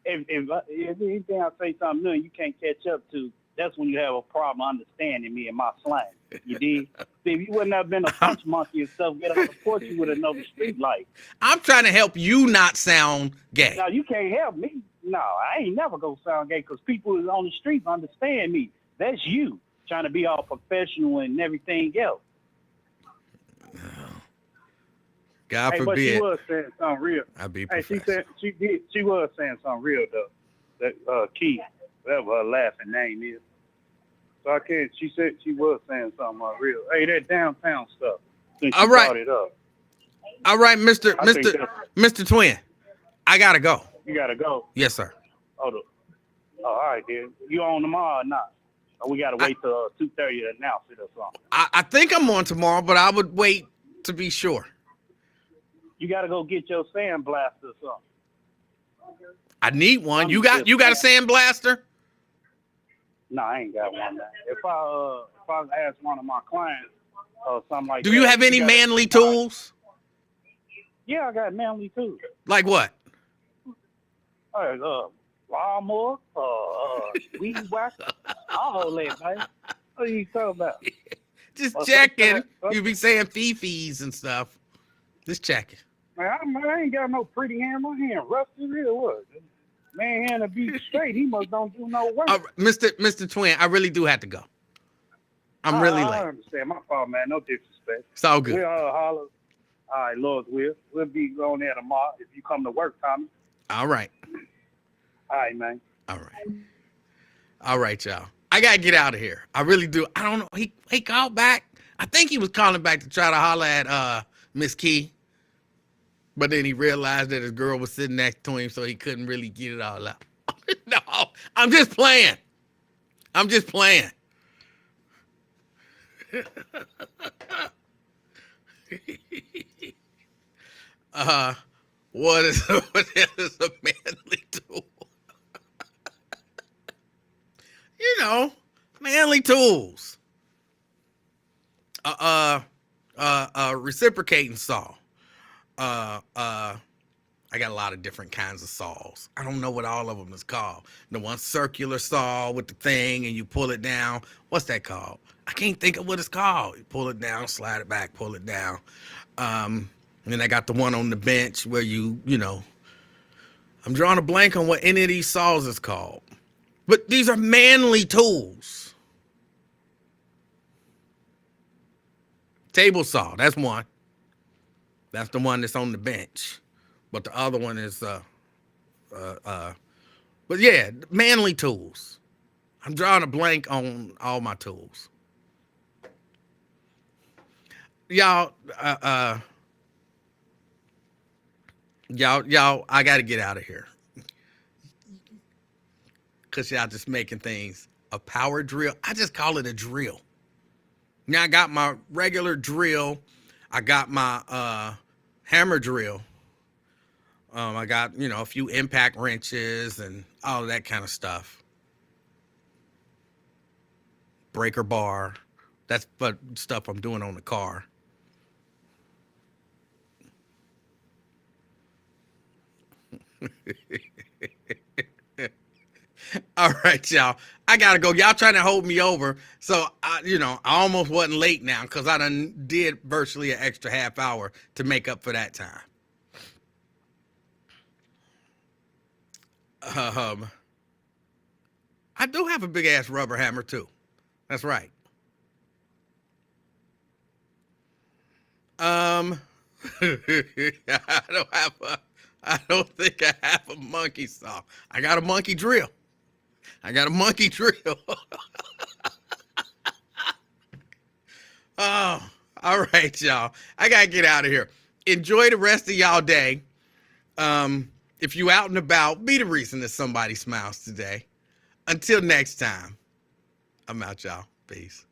If anything I say something new and you can't catch up to, that's when you have a problem understanding me and my slang. You did. See, if you wouldn't have been a punch monkey and stuff, get on the porch, you would have known the street life. I'm trying to help you not sound gay. Now, you can't help me. No, I ain't never gonna sound gay because people is on the streets understand me. That's you trying to be all professional and everything else. God Hey, but she forbid. was saying something real. I'd be Hey, professional. she was saying something real though. That Key, whatever her laughing name is. So I can't. She said she was saying something real. Hey, that downtown stuff. Since All she right. brought it up. All right, I think Mr. Twin. I gotta go. you gotta go. Yes, sir. Oh, all right, then. You on tomorrow or not? Or we gotta wait till 2:30 to announce it or something. I think I'm on tomorrow, but I would wait to be sure. You gotta go get your sandblaster or something. I need one. You got a sandblaster? No, I ain't got one. Man. If I ask one of my clients or something like that. Do you have any manly tools? Yeah, I got manly tools. Like what? Lawnmower, weed whacker, all that, man. What are you talking about? Just Well, checking. sometimes- You be saying fifis and stuff. Just checking. Man, I ain't got no pretty hand. My hand rusty real what? Man hand to be straight. He must don't do no work. Mr. Twin, I really do have to go. I'm really I late. understand. My fault, man. No disrespect. It's all good. We'll holler. All right, Lord's will. We'll be going there tomorrow if you come to work, Tommy. All right. All right, man. All right. All right, y'all. I gotta get out of here. I really do. I don't know. He called back. I think he was calling back to try to holler at Miss Key. But then he realized that his girl was sitting next to him, so he couldn't really get it all out. No, I'm just playing. I'm just playing. What is a manly tool? You know, manly tools. Reciprocating saw. I got a lot of different kinds of saws. I don't know what all of them is called. The one circular saw with the thing and you pull it down. What's that called? I can't think of what it's called. You pull it down, slide it back, pull it down. And then I got the one on the bench where you know, I'm drawing a blank on what any of these saws is called. But these are manly tools. Table saw, that's one. That's the one that's on the bench. But the other one is, but yeah, manly tools. I'm drawing a blank on all my tools. Y'all, y'all, I got to get out of here. Because y'all just making things a power drill. I just call it a drill. Now I got my regular drill. I got my hammer drill. I got, you know, a few impact wrenches and all of that kind of stuff. Breaker bar. That's but stuff I'm doing on the car. All right, y'all. I gotta go. Y'all trying to hold me over. So I almost wasn't late now because I done did virtually an extra half hour to make up for that time. I do have a big ass rubber hammer too. That's right. I don't think I have a monkey saw. I got a monkey drill. Oh, all right, y'all. I gotta get out of here. Enjoy the rest of y'all day. If you out and about, be the reason that somebody smiles today. Until next time, I'm out, y'all. Peace.